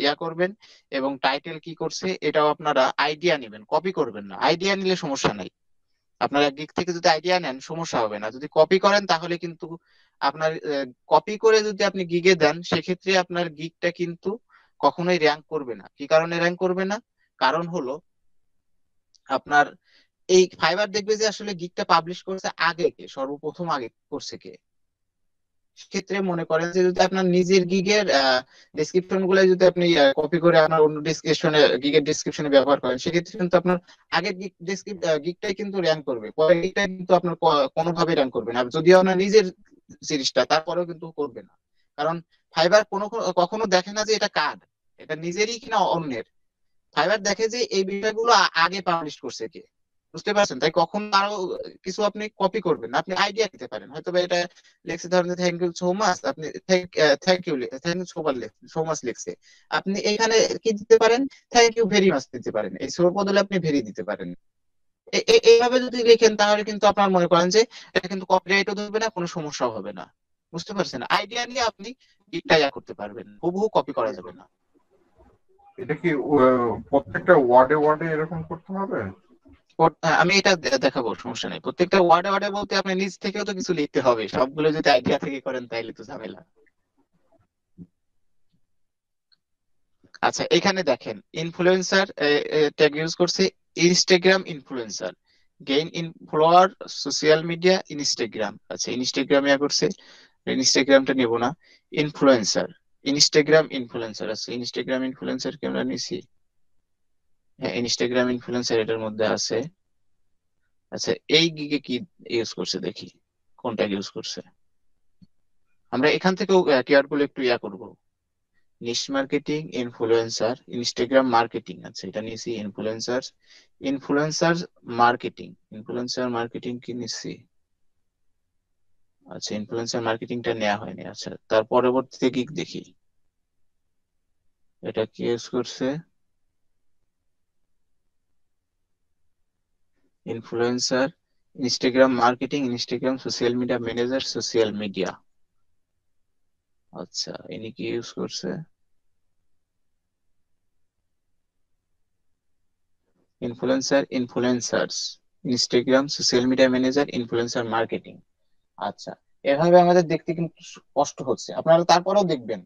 ইয়া করবেন, এবং টাইটেল কি করছে এটাও আপনারা আইডিয়া নেবেন, কপি করবেন না। আইডিয়া নিলে সমস্যা নাই, আপনারা গিগ থেকে যদি আইডিয়া নেন সমস্যা হবে না। যদি কপি করেন তাহলে কিন্তু আপনার, কপি করে যদি আপনি গিগে দেন, সেক্ষেত্রে আপনার গিগটা কিন্তু কখনোই র্যাঙ্ক করবে না। কি কারণে র্যাঙ্ক করবে না? কারণ হলো, আপনার এই ফাইবার দেখবে যে আসলে গিগটা পাবলিশ করছে আগে কে, সর্বপ্রথম আগে করছে কে। সেক্ষেত্রে মনে করেন যে যদি আপনার নিজের গিগের ডেসক্রিপশন গুলো যদি আপনি কপি করে আপনার অন্য ডিসক্রিপশনে, গিগের ডিসক্রিপশনে ব্যবহার করেন, সেক্ষেত্রে কিন্তু আপনার আগের গিগটাই কিন্তু র্যাঙ্ক করবে, পরের গিগটা কিন্তু আপনার কোনোভাবে র্যাঙ্ক করবে না। আর যদি আপনার নিজের জিনিসটা, তারপরেও কিন্তু করবে না। কারণ ফাইবার কখনো দেখে না যে এটা কার, এটা নিজেরই কিনা অন্যের। ফাইবার দেখে যে এই বিষয়গুলো আগে পাবলিশ করছে কে, বুঝতে পারছেন? তাই কখন আরো কিছু আপনি কপি করবেন না, আপনি আইডিয়া দিতে পারেন। হয়তো বা এটা লেখছে ধরেন থ্যাংক ইউ সো মাচ, আপনি থ্যাংক ইউ সো মাচ লিখছে, আপনি এখানে কি দিতে পারেন, থ্যাংক ইউ ভেরি মাচ দিতে পারেন, এই সো বদলে আপনি ভেরি দিতে পারেন। এইভাবে যদি লিখেন তাহলে কিন্তু আপনার মনে করেন যে এটা কিন্তু কপিরাইটও ধরবে না, কোনো সমস্যাও হবে না। বুঝতে পারছেন? আইডিয়া নিয়ে আপনি ঠিকঠাক করতে পারবেন, হুবহু কপি করা যাবে না। এটা কি প্রত্যেকটা ওয়ার্ডে ওয়ার্ডে এরকম করতে হবে? আমি এটা দেখাবো, সমস্যা নেই। প্রত্যেকটা ওয়ার্ডে ওয়ার্ডে বলতে আপনি নিজ থেকেও তো কিছু লিখতে হবে, সবগুলো যদি আইডিয়া থেকে করেন তাইলে তো ঝামেলা। আচ্ছা, এখানে দেখেন ইনফ্লুয়েন্সার ট্যাগ ইউজ করছে, Instagram influencer, gain in follower, social media, Instagram. আচ্ছা, ইনস্টাগ্রাম করছে, ইনস্টাগ্রামটা নেব না। Influencer, Instagram influencer. আচ্ছা, ইনস্টাগ্রাম ইনফ্লুয়েন্সার কে আমরা নিছি। হ্যাঁ, ইনস্টাগ্রাম ইনফ্লুয়েন্সার এটার মধ্যে আছে। আচ্ছা, এই গিগে কি ইউজ করছে দেখি, কোনটা ইউজ করছে। আমরা এখান থেকেও কিওয়ার্ড গুলো একটু করবো। নিশ মার্কেটিং, ইনফ্লুয়েন্সার, ইনস্টাগ্রাম মার্কেটিং। আচ্ছা, এটা নিয়েছি influencer, influencer marketing, influencer marketing কি নিচ্ছি। আচ্ছা, ইনফ্লুয়েন্সার মার্কেটিংটা নেওয়া হয়নি। আচ্ছা, তার পরবর্তীতে কি দেখি, এটা কি ইউজ করছে, influencer, Instagram marketing, Instagram social media manager, social media. আচ্ছা, ইনি কি ইউজ করছে, influencer, influencers, Instagram social media manager, influencer marketing. আচ্ছা, এভাবে আমাদের দেখতে কিন্তু কষ্ট হচ্ছে, আপনারা তারপরেও দেখবেন।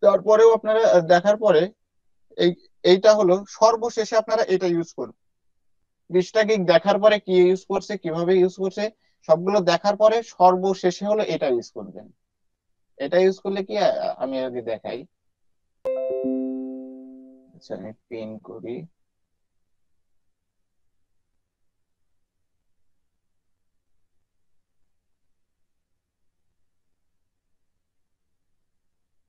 তারপরেও আপনারা দেখার পরে এই এইটা হলো সর্বশেষে আপনারা এটা ইউজ করবেন। 20টা গিগ দেখার পরে কি ইউজ করছে, কিভাবে ইউজ করছে, সবগুলো দেখার পরে সর্বশেষে হলো এটা ইউজ করবেন। এটা ইউজ করলে কি আমি আগে দেখাই। আচ্ছা, আমি পিন করি।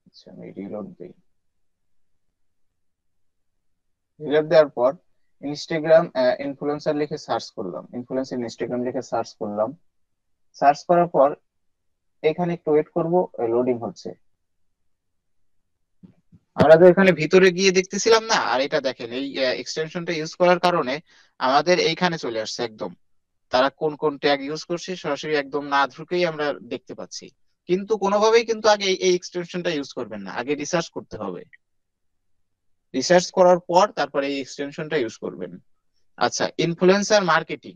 আচ্ছা, আমি রিলোড দিই। রিলোড দেওয়ার পর ইনস্টাগ্রাম ইনফ্লুয়েন্সার লিখে সার্চ করলাম, ইনফ্লুয়েন্সার ইনস্টাগ্রাম লিখে সার্চ করলাম। সার্চ করার পর এখানে একটু ওয়েট করব, লোডিং হচ্ছে। আমরা তো এখানে ভিতরে গিয়ে দেখতেছিলাম না, আর এটা দেখেন এই এক্সটেনশনটা ইউজ করার কারণে আমাদের এইখানে চলে আসছে একদম, তারা কোন কোন ট্যাগ ইউজ করছে সরাসরি একদম না ঢুকেই আমরা দেখতে পাচ্ছি। কিন্তু কোনোভাবেই কিন্তু আগে এই এক্সটেনশনটা ইউজ করবেন না, আগে রিসার্চ করতে হবে। রিসার্চ করার পর তারপরে এই এক্সটেনশনটা ইউজ করবেন। আচ্ছা, ইনফ্লুয়েন্সার মার্কেটিং,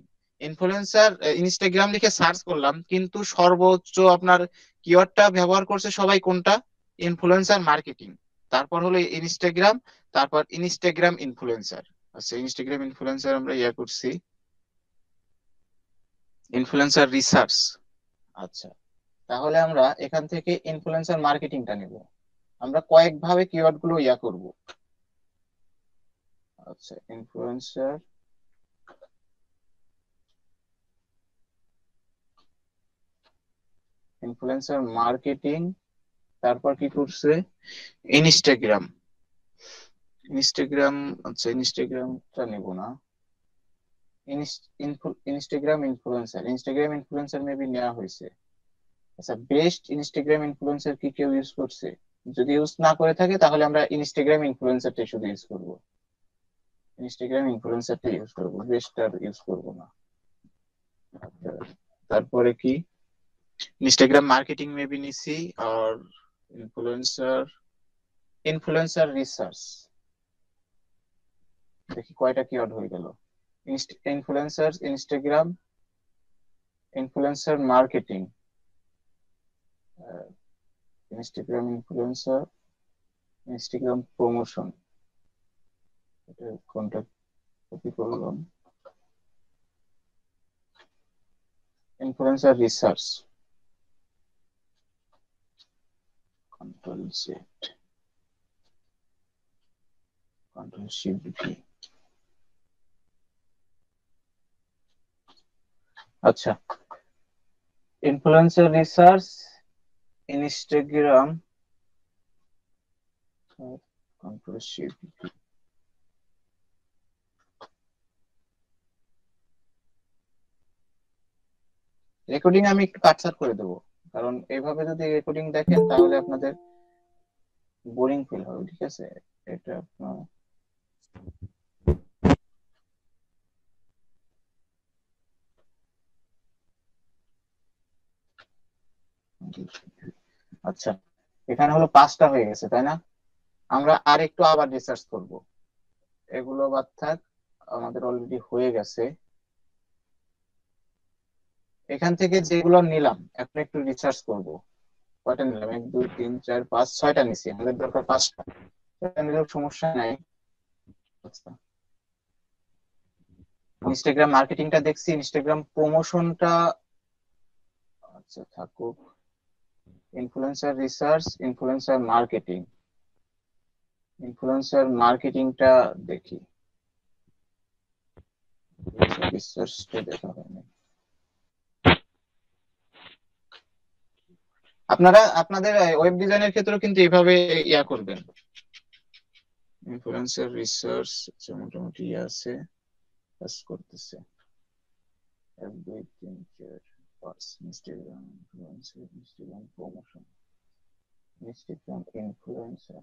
ইনফ্লুয়েন্সার ইনস্টাগ্রাম লিখে সার্চ করলাম, কিন্তু সর্বোচ্চ আপনার কিওয়ার্ডটা ব্যবহার করছে সবাই কোনটা, ইনফ্লুয়েন্সার মার্কেটিং, তারপর হলো ইনস্টাগ্রাম, তারপর ইনস্টাগ্রাম ইনফ্লুয়েন্সার। আচ্ছা, ইনস্টাগ্রাম ইনফ্লুয়েন্সার আমরা করছি, ইনফ্লুয়েন্সার রিসার্চ। আচ্ছা, তাহলে আমরা এখান থেকে ইনফ্লুয়েন্সার মার্কেটিংটা নেব। আমরা কয়েক ভাবে কিওয়ার্ড গুলো করব। আচ্ছা, ইনফ্লুয়েন্সার, ইনফ্লুয়েন্সার মার্কেটিং, তারপর কি করছে, ইনস্টাগ্রাম, ইনস্টাগ্রাম। আচ্ছা, ইনস্টাগ্রামটা নেব না, Instagram influencer, Instagram influencer maybe নেওয়া হয়েছে। আচ্ছা, বেস্ট ইনস্টাগ্রাম ইনফ্লুয়েন্সার কি কেউ ইউজ করছে? যদি ইউজ না করে থাকে তাহলে আমরা ইনস্টাগ্রাম ইনফ্লুয়েন্সারটা শুধু ইউজ করব, ইনস্টাগ্রাম ইনফ্লুয়েন্সারটা ইউজ করব, বেস্ট আর ইউজ করব না। আচ্ছা, তারপরে কি, ইনস্টাগ্রাম মার্কেটিং মেবি নিছি, আর ইনফ্লুয়েন্সার, ইনফ্লুয়েন্সার রিসার্চ। দেখি কয়টা কিওয়ার্ড হয়ে গেল, influencer Instagram, influencer marketing, Instagram influencer, Instagram promotion. এটা কোনটা কপি করলাম, influencer research, control Z, control shift V. আচ্ছা, influencer research, Instagram, control shift. Recording আমি একটু কাটছাট করে দেবো, কারণ এইভাবে যদি রেকর্ডিং দেখেন তাহলে আপনাদের বোরিং ফিল হবে। ঠিক আছে, এটা আপনার আচ্ছা, এখানে হলো 5টা হয়ে গেছে তাই না? আমরা আর একটু আবার রিসার্চ করব, এগুলো বাদ থাক, আমাদের অলরেডি হয়ে গেছে। এখান থেকে যেগুলো নিলাম এখন একটু রিসার্চ করব। কয়টা নিলাম? 1 2 3 4 5 6টা নিছি, আমাদের দরকার 5টা। সেটা নিলেও সমস্যা নাই। আচ্ছা, ইনস্টাগ্রাম মার্কেটিংটা দেখছি, ইনস্টাগ্রাম প্রমোশনটা আচ্ছা থাকুক। Influencer research, influencer marketing, influencer মার্কেটিংটা দেখি। রিসার্চটা দেখা হয়নি। আপনারা আপনাদের ওয়েব ডিজাইনের ক্ষেত্রেও কিন্তু এইভাবে ইয়া করবেন। ইনফ্লুয়েন্সার রিসার্চ মোটামুটি ইয়ে আছে, কাজ করতেছে। 1 2 3 4 5 Instagram influencer, Instagram promotion, Instagram influencer.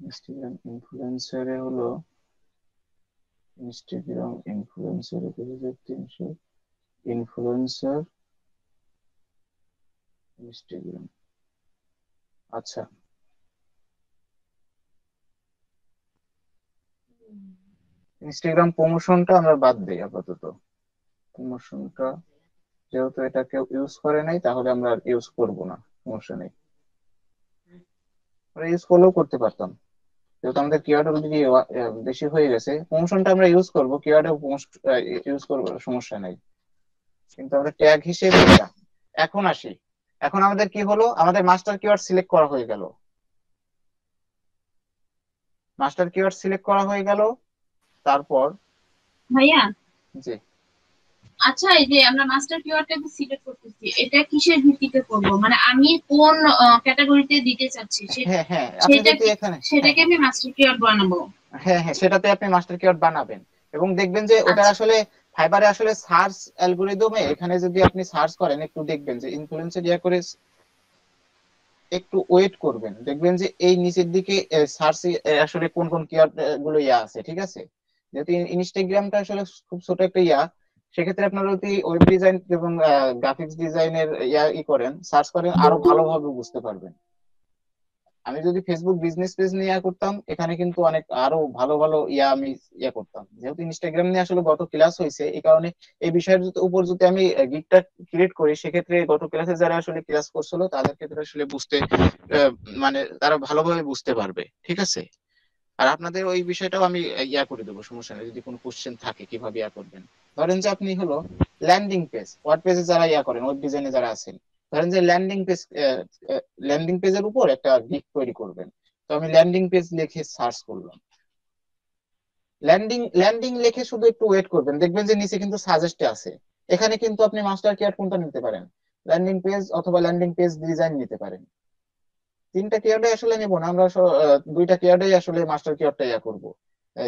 Instagram ইনফ্লুয়েন্সারে হলো ইনস্টাগ্রাম ইনফ্লুয়েন্সার 2300 ইনফ্লুয়েন্সার ইনস্টাগ্রাম। আচ্ছা, ইনস্টাগ্রাম প্রমোশনটা আমরা বাদ দিই আপাতত। প্রমোশনটা যেহেতু এটা কেউ ইউজ করে নাই তাহলে আমরা ইউজ করব না, সমস্যা নেই। আমরা ইউজ করলেও করতে পারতাম, যেহেতু আমাদের কিওয়ার্ড অলরেডি বেশি হয়ে গেছে। প্রমোশনটা আমরা ইউজ করব, কিওয়ার্ডে ইউজ করব, সমস্যা নাই। কিন্তু আমরা ট্যাগ হিসেবে এটা। এখন আসি, এখন আমাদের কি হলো, আমাদের মাস্টার কিওয়ার্ড সিলেক্ট করা হয়ে গেল। মাস্টার কিওয়ার্ড সিলেক্ট করা হয়ে গেল, তারপর ভাইয়া, জি আচ্ছা এই যে আমরা মাস্টার কিওয়ার্ডটা সিলেক্ট করতেছি, এটা কিসের ভিত্তিতে করব? মানে আমি কোন ক্যাটাগরিতে দিতে চাচ্ছি হ্যাঁ হ্যাঁ, আপনি যদি এখানে সেটাকে আমি মাস্টার কিওয়ার্ড বানাবো। হ্যাঁ হ্যাঁ, সেটাতে আপনি মাস্টার কিওয়ার্ড বানাবেন এবং দেখবেন যে ওটা আচ্ছা। আসলে ফাইবারে আসলে সার্চ অ্যালগরিদমে এখানে যদি আপনি সার্চ করেন একটু দেখবেন যে ইনফ্লুয়েন্সার ইয়া করে একটু ওয়েট করবেন, দেখবেন যে এই নিচের দিকে সার্চ আসলে কোন কোন কিওয়ার্ড গুলো ইয়া আছে। ঠিক আছে, যেহেতু ইনস্টাগ্রামটা আসলে খুব ছোট একটা ইয়া, সেক্ষেত্রে আপনারা যদি ওয়েব ডিজাইন এবং গ্রাফিক্স ডিজাইনের করেন, সার্চ করেন, আরো ভালোভাবে বুঝতে পারবেন। আমি যদি ফেসবুক বিজনেস পেজ নিয়ে করতাম, এখানে কিন্তু অনেক আরো ভালো ভালো আমি করতাম। যেহেতু ইনস্টাগ্রাম নিয়ে আসলে গত ক্লাস হয়েছে, এই কারণে এই বিষয়ের উপর যদি আমি গিগটা ক্রিয়েট করি, সেক্ষেত্রে গত ক্লাসে যারা আসলে ক্লাস করছিল তাদের ক্ষেত্রে আসলে বুঝতে মানে তারা ভালোভাবে বুঝতে পারবে। ঠিক আছে, আর আপনাদের ওই বিষয়টাও আমি করে দেবো, সমস্যা নেই। যদি কোনো কোশ্চেন থাকে কিভাবে করবেন, ধরেন যে আপনি হলো ল্যান্ডিং পেজ, ওয়ার্ড পেজে যারা করেন, ওয়েব ডিজাইনে যারা আছেন, ধরেন যে ল্যান্ডিং পেজের উপর একটা গিগ তৈরি করবেন। তো আমি ল্যান্ডিং পেজ লিখে সার্চ করলাম, ল্যান্ডিং লিখে শুধু একটু ওয়েট করবেন, দেখবেন যে নিচে কিন্তু সাজেস্টে আছে। এখানে কিন্তু আপনি মাস্টার কিওয়ার্ড কোনটা নিতে পারেন, ল্যান্ডিং পেজ অথবা ল্যান্ডিং পেজ ডিজাইন নিতে পারেন। 3টা কিওয়ার্ডে আসলে নেব না আমরা, 2টা কিওয়ার্ডে আসলে মাস্টার কিওয়ার্ডটা করবো।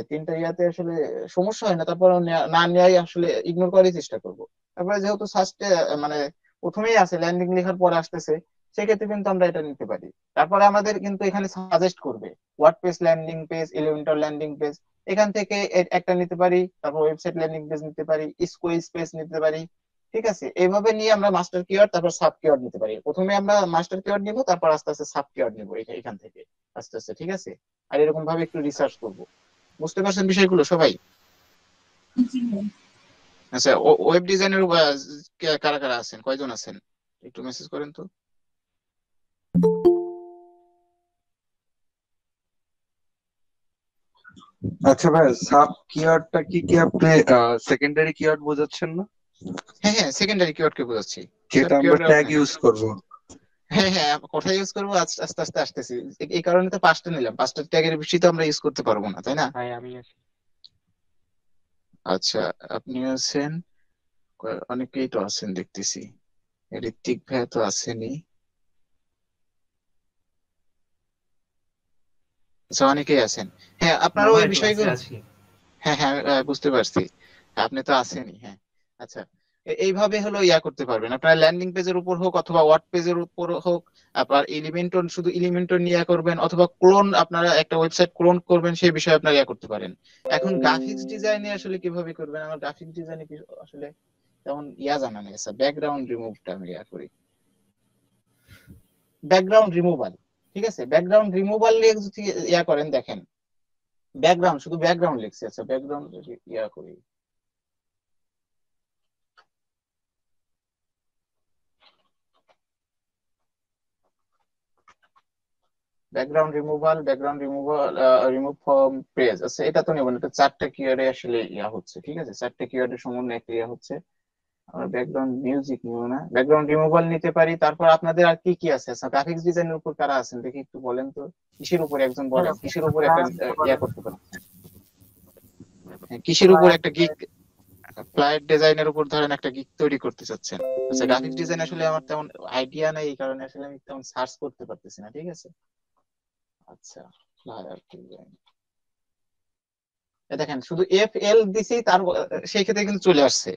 3টা ইয়াতে আসলে সমস্যা হয় না, তারপর না নেওয়াই আসলে ইগনোর করার চেষ্টা করব। তারপরে যেহেতু সার্চে মানে প্রথমেই আছে, ল্যান্ডিং লেখার পরে আসতেছে, সেক্ষেত্রে কিন্তু আমরা এটা নিতে পারি। তারপরে আমাদের কিন্তু এখানে সাজেস্ট করবে word page landing page, Elementor landing page, এখান থেকে একটা নিতে পারি। তারপর ওয়েবসাইট ল্যান্ডিং পেজ নিতে পারি, স্কুইজ পেজ নিতে পারি। ঠিক আছে, এইভাবে নিয়ে আমরা মাস্টার কিওয়ার্ড তারপর সাব কিওয়ার্ড নিতে পারি। প্রথমে আমরা মাস্টার কিওয়ার্ড নিব, তারপর আস্তে আস্তে সাব কিওয়ার্ড নিব এখান থেকে আস্তে আস্তে। ঠিক আছে, আর এরকম ভাবে একটু রিসার্চ করব। বুঝতে পারছেন বিষয়গুলো সবাই? আচ্ছা, ওয়েব ডিজাইনের কারা কারা আছেন, কয়জন আছেন একটু মেসেজ করেন তো। আচ্ছা ভাই, সাব কিওয়ার্ডটা কি আপনি সেকেন্ডারি কিওয়ার্ড বোঝাচ্ছেন না? হ্যাঁ হ্যাঁ, সেকেন্ডারি কিওয়ার্ড কে বোঝাচ্ছি, যেটা আমরা ট্যাগ ইউজ করব। হ্যাঁ হ্যাঁ, কোথায় ইউজ করবো আস্তে আস্তে আস্তে আসতেছি। এই কারণে তো 5টা নিলাম, 5টা ট্যাগের বেশি তো আমরা ইউজ করতে পারবো না, তাই না? ভাই আমি আছি। আচ্ছা, আপনি আছেন, অনেকেই তো আছেন দেখতেছি। ঋত্বিক ভাই তো আসেনি। আচ্ছা, অনেকেই আছেন। হ্যাঁ, না আপনারাও ভাই, এই ক্লাসে বিষয়গুলো, আছি। হ্যাঁ হ্যাঁ, বুঝতে পারছি। আপনি তো আছেনই, হ্যাঁ। আচ্ছা, এইভাবে হলো ইয়া করতে পারবেন আপনার ল্যান্ডিং পেজের উপর হোক অথবা ওয়ার্ড পেজের উপর হোক। আপনার এলিমেন্টর, শুধু এলিমেন্টর নিয়ে করবেন অথবা ক্লোন, আপনারা একটা ওয়েবসাইট ক্লোন করবেন, সেই বিষয়ে আপনারা ইয়া করতে পারেন। এখন গ্রাফিক্স ডিজাইনে আসলে কিভাবে করবেন, আমার গ্রাফিক্স ডিজাইনে আসলে তেমন ইয়া জানা নেই। আচ্ছা, ব্যাকগ্রাউন্ড রিমুভটা আমি ইয়া করি, ব্যাকগ্রাউন্ড রিমুভাল। ঠিক আছে, ব্যাকগ্রাউন্ড রিমুভাল নিয়ে যদি ইয়া করেন, দেখেন ব্যাকগ্রাউন্ড, শুধু ব্যাকগ্রাউন্ড লিখছি। আচ্ছা, ব্যাকগ্রাউন্ড ইয়া করি, background removal, remove from page. আচ্ছা, এটা তো নেব না, এটা 4টা কিওয়ার্ডে আসলে ইয়া হচ্ছে। ঠিক আছে, 4টা কিওয়ার্ডের সমন্বয়ে একটা ইয়া হচ্ছে। আমরা ব্যাকগ্রাউন্ড মিউজিক নিব না, ব্যাকগ্রাউন্ড রিমুভাল নিতে পারি। তারপর আপনাদের আর কি কি আছে? আচ্ছা, গ্রাফিক্স ডিজাইনের উপর কারা আছেন দেখি, একটু বলেন তো। কিসের উপর একজন বলেন, কিসের উপর একটা ইয়া করতে পারেন? হ্যাঁ, কিসের উপর একটা গিগ, ফ্লাইট ডিজাইনের উপর ধরেন একটা গিগ তৈরি করতে চাচ্ছেন। আচ্ছা, গ্রাফিক্স ডিজাইন আসলে আমার তেমন আইডিয়া নাই, এই কারণে আসলে আমি তেমন সার্চ করতে পারতেছি না। ঠিক আছে, আচ্ছা, ফ্লায়ার ডিজাইন, দেখেন শুধু এফ এল দিছি, তার সেই ক্ষেত্রে কিন্তু চলে আসছে।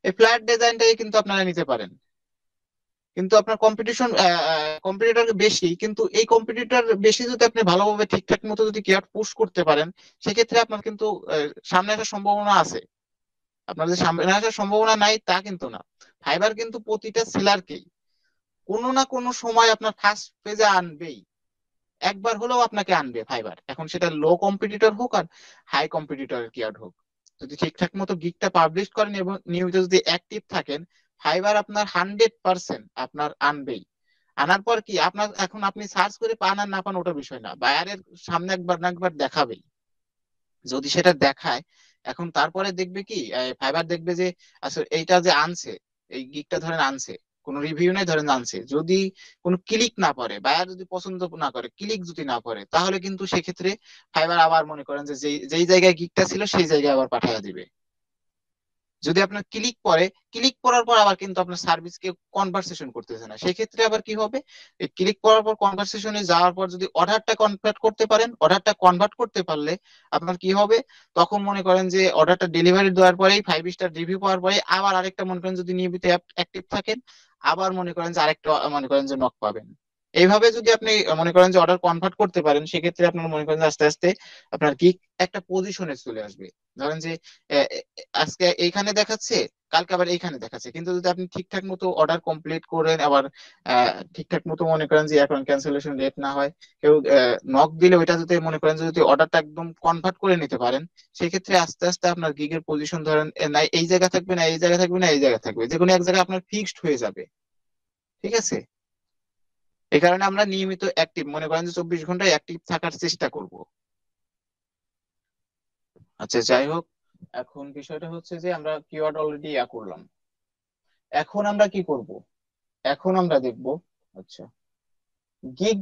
এই ফ্ল্যাট ডিজাইনটাই কিন্তু আপনারা নিতে পারেন। কিন্তু আপনার কম্পিটিটর বেশি, কিন্তু এই কম্পিটিটর বেশি যদি আপনি ভালোভাবে ঠিকঠাক মতো যদি কেয়ার পুশ করতে পারেন, সেক্ষেত্রে আপনার কিন্তু সামনে আসার সম্ভাবনা আছে। আপনার যে সামনে আসার সম্ভাবনা নাই তা কিন্তু না। ফাইবার কিন্তু প্রতিটা সেলারকেই কোনো না কোনো সময় আপনার ফার্স্ট পেজে আনবেই, একবার হলেও আপনাকে আনবে ফাইবার। এখন সেটা লো কম্পিটিটর হোক আর হাই কম্পিটিটর কিয়ার্ড হোক, যদি ঠিকঠাক মতো গিগটা পাবলিশ করেন এবং নিয়মিত যদি অ্যাক্টিভ থাকেন, ফাইবার আপনার 100% আপনার আনবেই। আনার পর কি আপনার, এখন আপনি সার্চ করে পান আর না পান ওটা বিষয় না, বায়ারের সামনে একবার না একবার দেখাবেই। যদি সেটা দেখায়, এখন তারপরে দেখবে কি, ফাইবার দেখবে যে আচ্ছা এইটা যে আনছে, এই গিগটা ধরেন আনছে, কোনো রিভিউ নাই ধরেন আনছে, যদি কোনো ক্লিক না করে, বায়ার যদি পছন্দ না করে, ক্লিক যদি না করে, তাহলে কিন্তু সেক্ষেত্রে ফাইবার আবার মনে করেন যে যেই যেই জায়গায় গিগটা ছিল সেই জায়গায় আবার পাঠিয়ে দিবে। যদি আপনার ক্লিক পরে, ক্লিক করার পর আবার কিন্তু আপনার সার্ভিসকে কনভারসেশন করতেছে না, সেক্ষেত্রে আবার কি হবে, এই ক্লিক করার পর কনভারসেশনে যাওয়ার পর যদি অর্ডারটা কনভার্ট করতে পারেন, অর্ডারটা কনভার্ট করতে পারলে আপনার কি হবে, তখন মনে করেন যে অর্ডারটা ডেলিভারি দেওয়ার পরেই 5 স্টার রিভিউ পাওয়ার পরে আবার আরেকটা মনে করেন যদি নিয়মিত অ্যাক্টিভ থাকেন, আবার মনে করেন যে আরেকটা মনে করেন যে নক পাবেন। এইভাবে যদি আপনি মনে করেন যে অর্ডার কনভার্ট করতে পারেন, সেক্ষেত্রে আপনার মনে করেন যে আস্তে আস্তে আপনার কি একটা পজিশনে চলে আসবে। ধরেন যে আহ, আজকে এইখানে দেখাচ্ছে, কালকে আবার এইখানে দেখাচ্ছে, কিন্তু যদি আপনি ঠিকঠাক মতো অর্ডার কমপ্লিট করেন, আবার ঠিকঠাক মতো মনে করেন যে এখন ক্যান্সেলেশন রেট না হয়, কেউ নক দিলে ওইটা যদি মনে করেন যে যদি অর্ডারটা একদম কনভার্ট করে নিতে পারেন, সেক্ষেত্রে আস্তে আস্তে আপনার গিগের পজিশন ধরেন না এই জায়গা থাকবে, না এই জায়গা থাকবে, না এই জায়গা থাকবে, যে কোনো এক জায়গায় আপনার ফিক্সড হয়ে যাবে। ঠিক আছে, এই কারণে আমরা নিয়মিত অ্যাক্টিভ মনে করেন যে 24 ঘন্টা অ্যাক্টিভ থাকার চেষ্টা করব। আচ্ছা, যাই হোক, এখন বিষয়টা হচ্ছে যে আমরা কিওয়ার্ড অলরেডি ইয়া করলাম। এখন আমরা কি করব, এখন আমরা দেখব, আচ্ছা, গিগ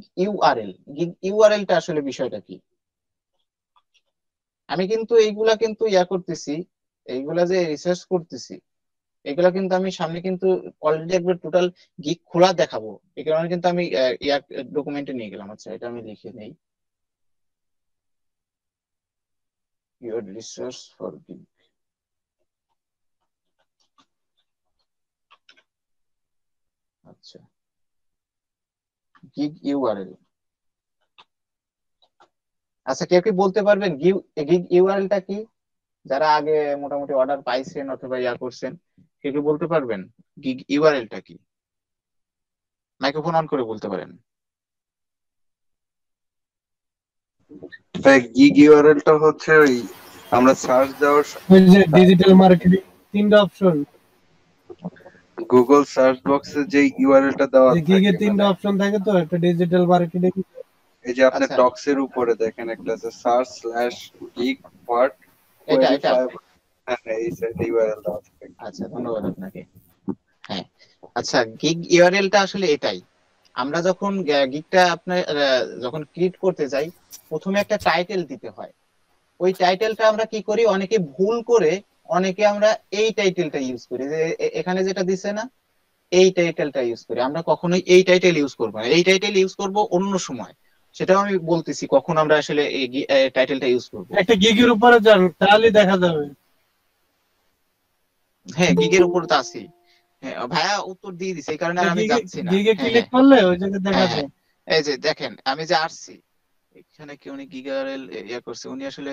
ইউআরএলটা আসলে বিষয়টা কি। আমি কিন্তু এইগুলা কিন্তু ইয়া করতেছি, এইগুলা যে রিসার্চ করতেছি, এগুলা কিন্তু আমি সামনে কিন্তু অলরেডি একবার টোটাল গিগ খোলা দেখাবো। এই কারণে কিন্তু আমি ইয়া ডকুমেন্টে নিয়ে গেলাম। আচ্ছা, এটা আমি লিখে নেই, কিওয়ার্ড রিসার্চ ফর গিগ। আচ্ছা, গিগ ইউআরএল। আচ্ছা, কেউ কি বলতে পারবেন গিগ ইউআরএলটা কি? যারা আগে মোটামুটি অর্ডার পাইছেন অথবা ইয়া করছেন, কেউ কি বলতে পারবেন গিগ ইউআরএলটা কি? মাইক্রোফোন অন করে বলতে পারেন। তাই গিগ ইউআরএলটা হচ্ছে ওই আমরা সার্চ দেওয়ার ওই যে ডিজিটাল মার্কেটিং 3টা অপশন, গুগল সার্চ বক্সে যে ইউআরএলটা দেওয়া যে গিগে থাকে, 3টা মানে অপশন থাকে, তো একটা ডিজিটাল মার্কেটিং। এই যে আপনার আচ্ছা, ডক্স এর উপরে দেখেন একটা আছে সার্চ স্ল্যাশ গিগ হোয়াট এটা কোয়েরি এটা 5। হ্যাঁ এই সাইড ইউআরএল দেওয়া থাকে। আচ্ছা, ধন্যবাদ আপনাকে। হ্যাঁ, আচ্ছা, গিগ ইউআরএলটা আসলে এটাই। আমরা যখন গিগটা আপনার যখন ক্রিয়েট করতে যাই, প্রথমে একটা টাইটেল দিতে হয়। ওই টাইটেলটা আমরা কি করি, অনেকে ভুল করে অনেকে আমরা এই টাইটেলটা ইউজ করি, যে এখানে যেটা দিছে না, এই টাইটেলটা ইউজ করি। আমরা কখনোই এই টাইটেল ইউজ করবো না, এই টাইটেল ইউজ করব অন্য সময়। সেটাও আমি বলতেছি কখন আমরা আসলে এই টাইটেলটা ইউজ করব। একটা গিগের উপরে যান, তাহলে দেখা যাবে। হ্যাঁ, গিগের উপর তো আছি। হ্যাঁ ভাইয়া উত্তর দিয়ে দিছে, এই কারণে আর আমি যাচ্ছি না। গিগে হ্যাঁ ক্লিক হ্যাঁ করলে ওই জায়গায় দেখা হ্যাঁ যায়। হ্যাঁ, এই যে দেখেন আমি যে আসছি এখানে, কি উনি গিগারেল ইয়া করছে উনি আসলে।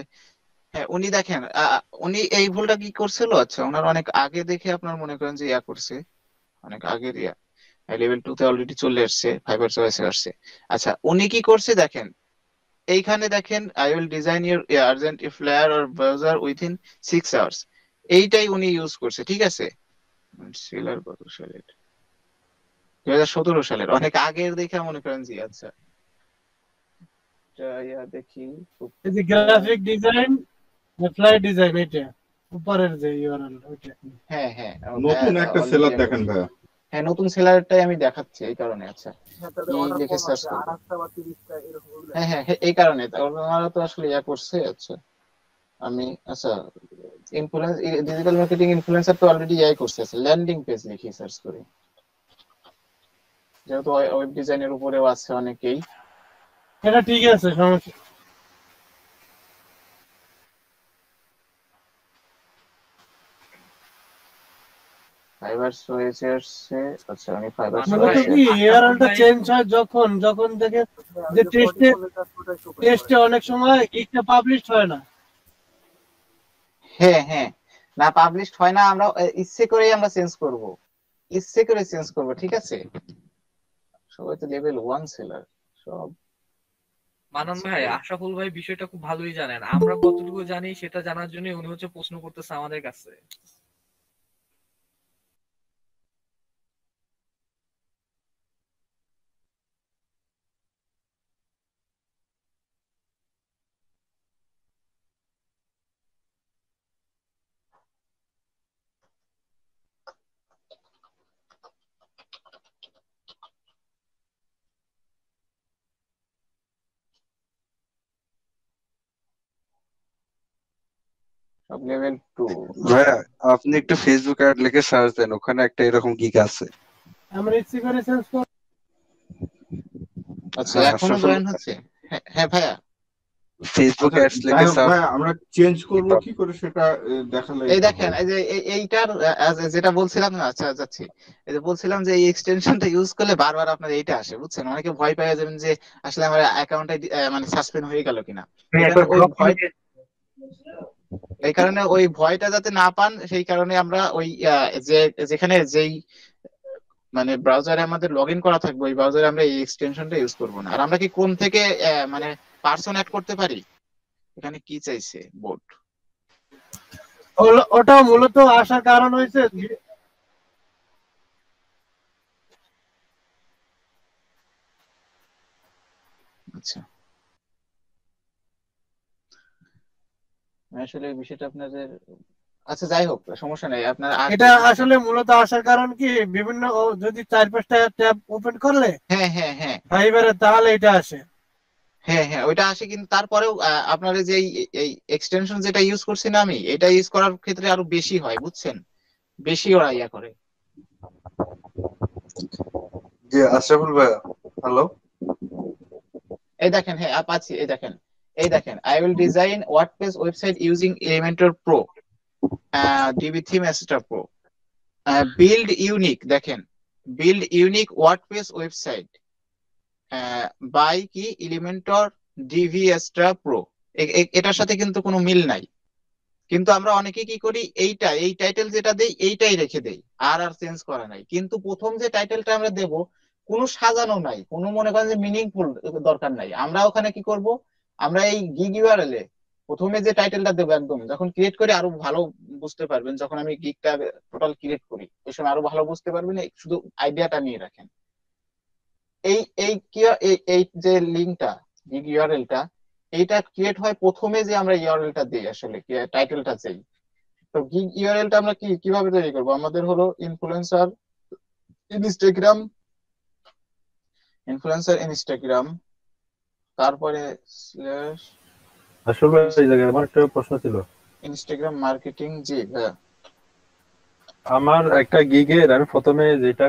হ্যাঁ উনি দেখেন উনি এই ভুলটা কি করছিল, আচ্ছা ওনার অনেক আগে দেখে আপনার মনে করেন যে ইয়া করছে, অনেক আগের ইয়া লেভেল 2 তে অলরেডি চলে আসছে, ফাইবার চয়েসে আসছে। আচ্ছা উনি কি করছে দেখেন, এইখানে দেখেন I will design your urgent if layer or browser within 6 hours, এইটাই উনি ইউজ করছে, ঠিক আছে। সেলার কত সালের, 2017 সালের, অনেক আগের দেখে মনে করেন জি। আচ্ছা এটা ইয়া দেখি। এই যে গ্রাফিক ডিজাইন, ফ্লাই ডিজাইন, এটা উপরের যে ইউআরএল ওইটা। হ্যাঁ হ্যাঁ নতুন একটা সেলার দেখেন ভাইয়া। হ্যাঁ নতুন সেলারটাই আমি দেখাচ্ছি এই কারণে। আচ্ছা কি লিখে সার্চ করব, হ্যাঁ হ্যাঁ হ্যাঁ, এই কারণে ওনারা তো আসলে ইয়া করছে। আচ্ছা আমি, আচ্ছা ইনফ্লুয়েন্স ডিজিটাল মার্কেটিং ইনফ্লুয়েন্সার তো অলরেডি ইয়াই করছে, আচ্ছা ল্যান্ডিং পেজ লিখে সার্চ করি, যেহেতু ওয়েব ডিজাইনের উপরেও আছে অনেকেই। এটা ঠিক আছে, সমস্যা। ফাইবার হয়েছে আসছে। আচ্ছা আমি ফাইবার মূলত কি ইউআরএলটা চেঞ্জ হয় যখন যখন দেখে যে টেস্টে অনেক সময় গিগটা পাবলিশ হয় না। হ্যাঁ হ্যাঁ, না পাবলিশড হয় না, আমরা ইচ্ছে করেই আমরা চেঞ্জ করব, ইচ্ছে করে চেঞ্জ করব, ঠিক আছে। সবাই তো লেভেল 1 সেলার সব। মানন ভাই, আশরাফুল ভাই বিষয়টা খুব ভালোই জানেন, আমরা কতটুকু জানি সেটা জানার জন্য উনি হচ্ছে প্রশ্ন করতেছে আমাদের কাছে। সব লেভেল 2। ভাইয়া আপনি একটু ফেসবুক অ্যাড লিখে সার্চ দেন, ওখানে একটা এরকম গিগ আছে। আমরা ইচ্ছে করে চেঞ্জ করি। আচ্ছা হ্যাঁ এখনো আশরাফুল, জয়েন হচ্ছে। হ্যাঁ হ্যাঁ ভাইয়া, ফেসবুক আচ্ছা অ্যাডস যাই লিখে হোক সার্চ। ভাইয়া, আমরা চেঞ্জ করব কি করে সেটা দেখালে এই একটু দেখেন হয়। এই যে এইটার যেটা বলছিলাম না, আচ্ছা যাচ্ছি। এই যে বলছিলাম যে এই এক্সটেনশনটা ইউজ করলে বারবার আপনার এইটা আসে, বুঝছেন, অনেকে ভয় পেয়ে যাবেন যে আসলে আমার অ্যাকাউন্টে মানে সাসপেন্ড হয়ে গেল কিনা। এখানে ওই ভয়, এই কারণে ওই ভয়টা যাতে না পান, সেই কারণে আমরা ওই যে যেখানে যেই মানে ব্রাউজারে আমাদের লগ ইন করা থাকবে, ওই ব্রাউজারে আমরা এই এক্সটেনশনটা ইউজ করবো না। আর আমরা কি কোন থেকে মানে পার্সন অ্যাড করতে পারি, এখানে কি চাইছে বোর্ড। ওটা মূলত আসার কারণ হয়েছে আচ্ছা আসলে এই বিষয়টা আপনাদের, আচ্ছা যাই হোক সমস্যা নাই আপনার এটা আসলে মূলত আসার কারণ কি, বিভিন্ন যদি 4-5টা ট্যাব ওপেন করলে হ্যাঁ হ্যাঁ হ্যাঁ ফাইবারে, তাহলে এটা আসে। হ্যাঁ হ্যাঁ ওইটা আসে, কিন্তু তারপরেও আপনার এই যে এই এক্সটেনশন যেটা ইউজ করছি না আমি, এটা ইউজ করার ক্ষেত্রে আরো বেশি হয়, বুঝছেন, বেশি ওরা ইয়া করে। জি আশরাফুল ভাইয়া, হ্যালো। এই দেখেন, হ্যাঁ পাচ্ছি, এই দেখেন, এই দেখেন I will design WordPress website using Elementor pro Divi theme extra pro build unique, দেখেন build unique WordPress website by কি এলিমেন্টর ডিভি এক্সট্রা প্রো। এটার সাথে কিন্তু কোনো মিল নাই, কিন্তু আমরা অনেকে কি করি, এই টাইটেল যেটা দেই এইটাই রেখে দেই, আর চেঞ্জ করা নাই। কিন্তু প্রথম যে টাইটেলটা আমরা দেব কোনো সাজানো নাই, কোনো মনে করেন যে মিনিংফুল দরকার নাই। আমরা ওখানে কি করব, আমরা এই গিগ ইউআরএল এ প্রথমে যে টাইটেলটা দেবো, একদম যখন ক্রিয়েট করি আরো ভালো বুঝতে পারবেন, যখন আমি গিগটা টোটাল ক্রিয়েট করি ওই সময় আরো ভালো বুঝতে পারবেন, শুধু আইডিয়াটা নিয়ে রাখেন। এই এই কি এই যে লিঙ্কটা গিগ ইউআরএলটা, এইটা ক্রিয়েট হয় প্রথমে যে আমরা ইউআরএলটা দিই, আসলে টাইটেলটা চাই। তো গিগ ইউআরএলটা আমরা কিভাবে তৈরি করব, আমাদের হলো ইনফ্লুয়েন্সার ইনস্টাগ্রাম ইনফ্লুয়েন্সার ইনস্টাগ্রাম, তারপরে স্ল্যাশ আসলে এই জায়গায় আমার একটা প্রশ্ন ছিল। ইনস্টাগ্রাম মার্কেটিং, জি হ্যাঁ। আমার একটা গিগের আমি প্রথমে যেটা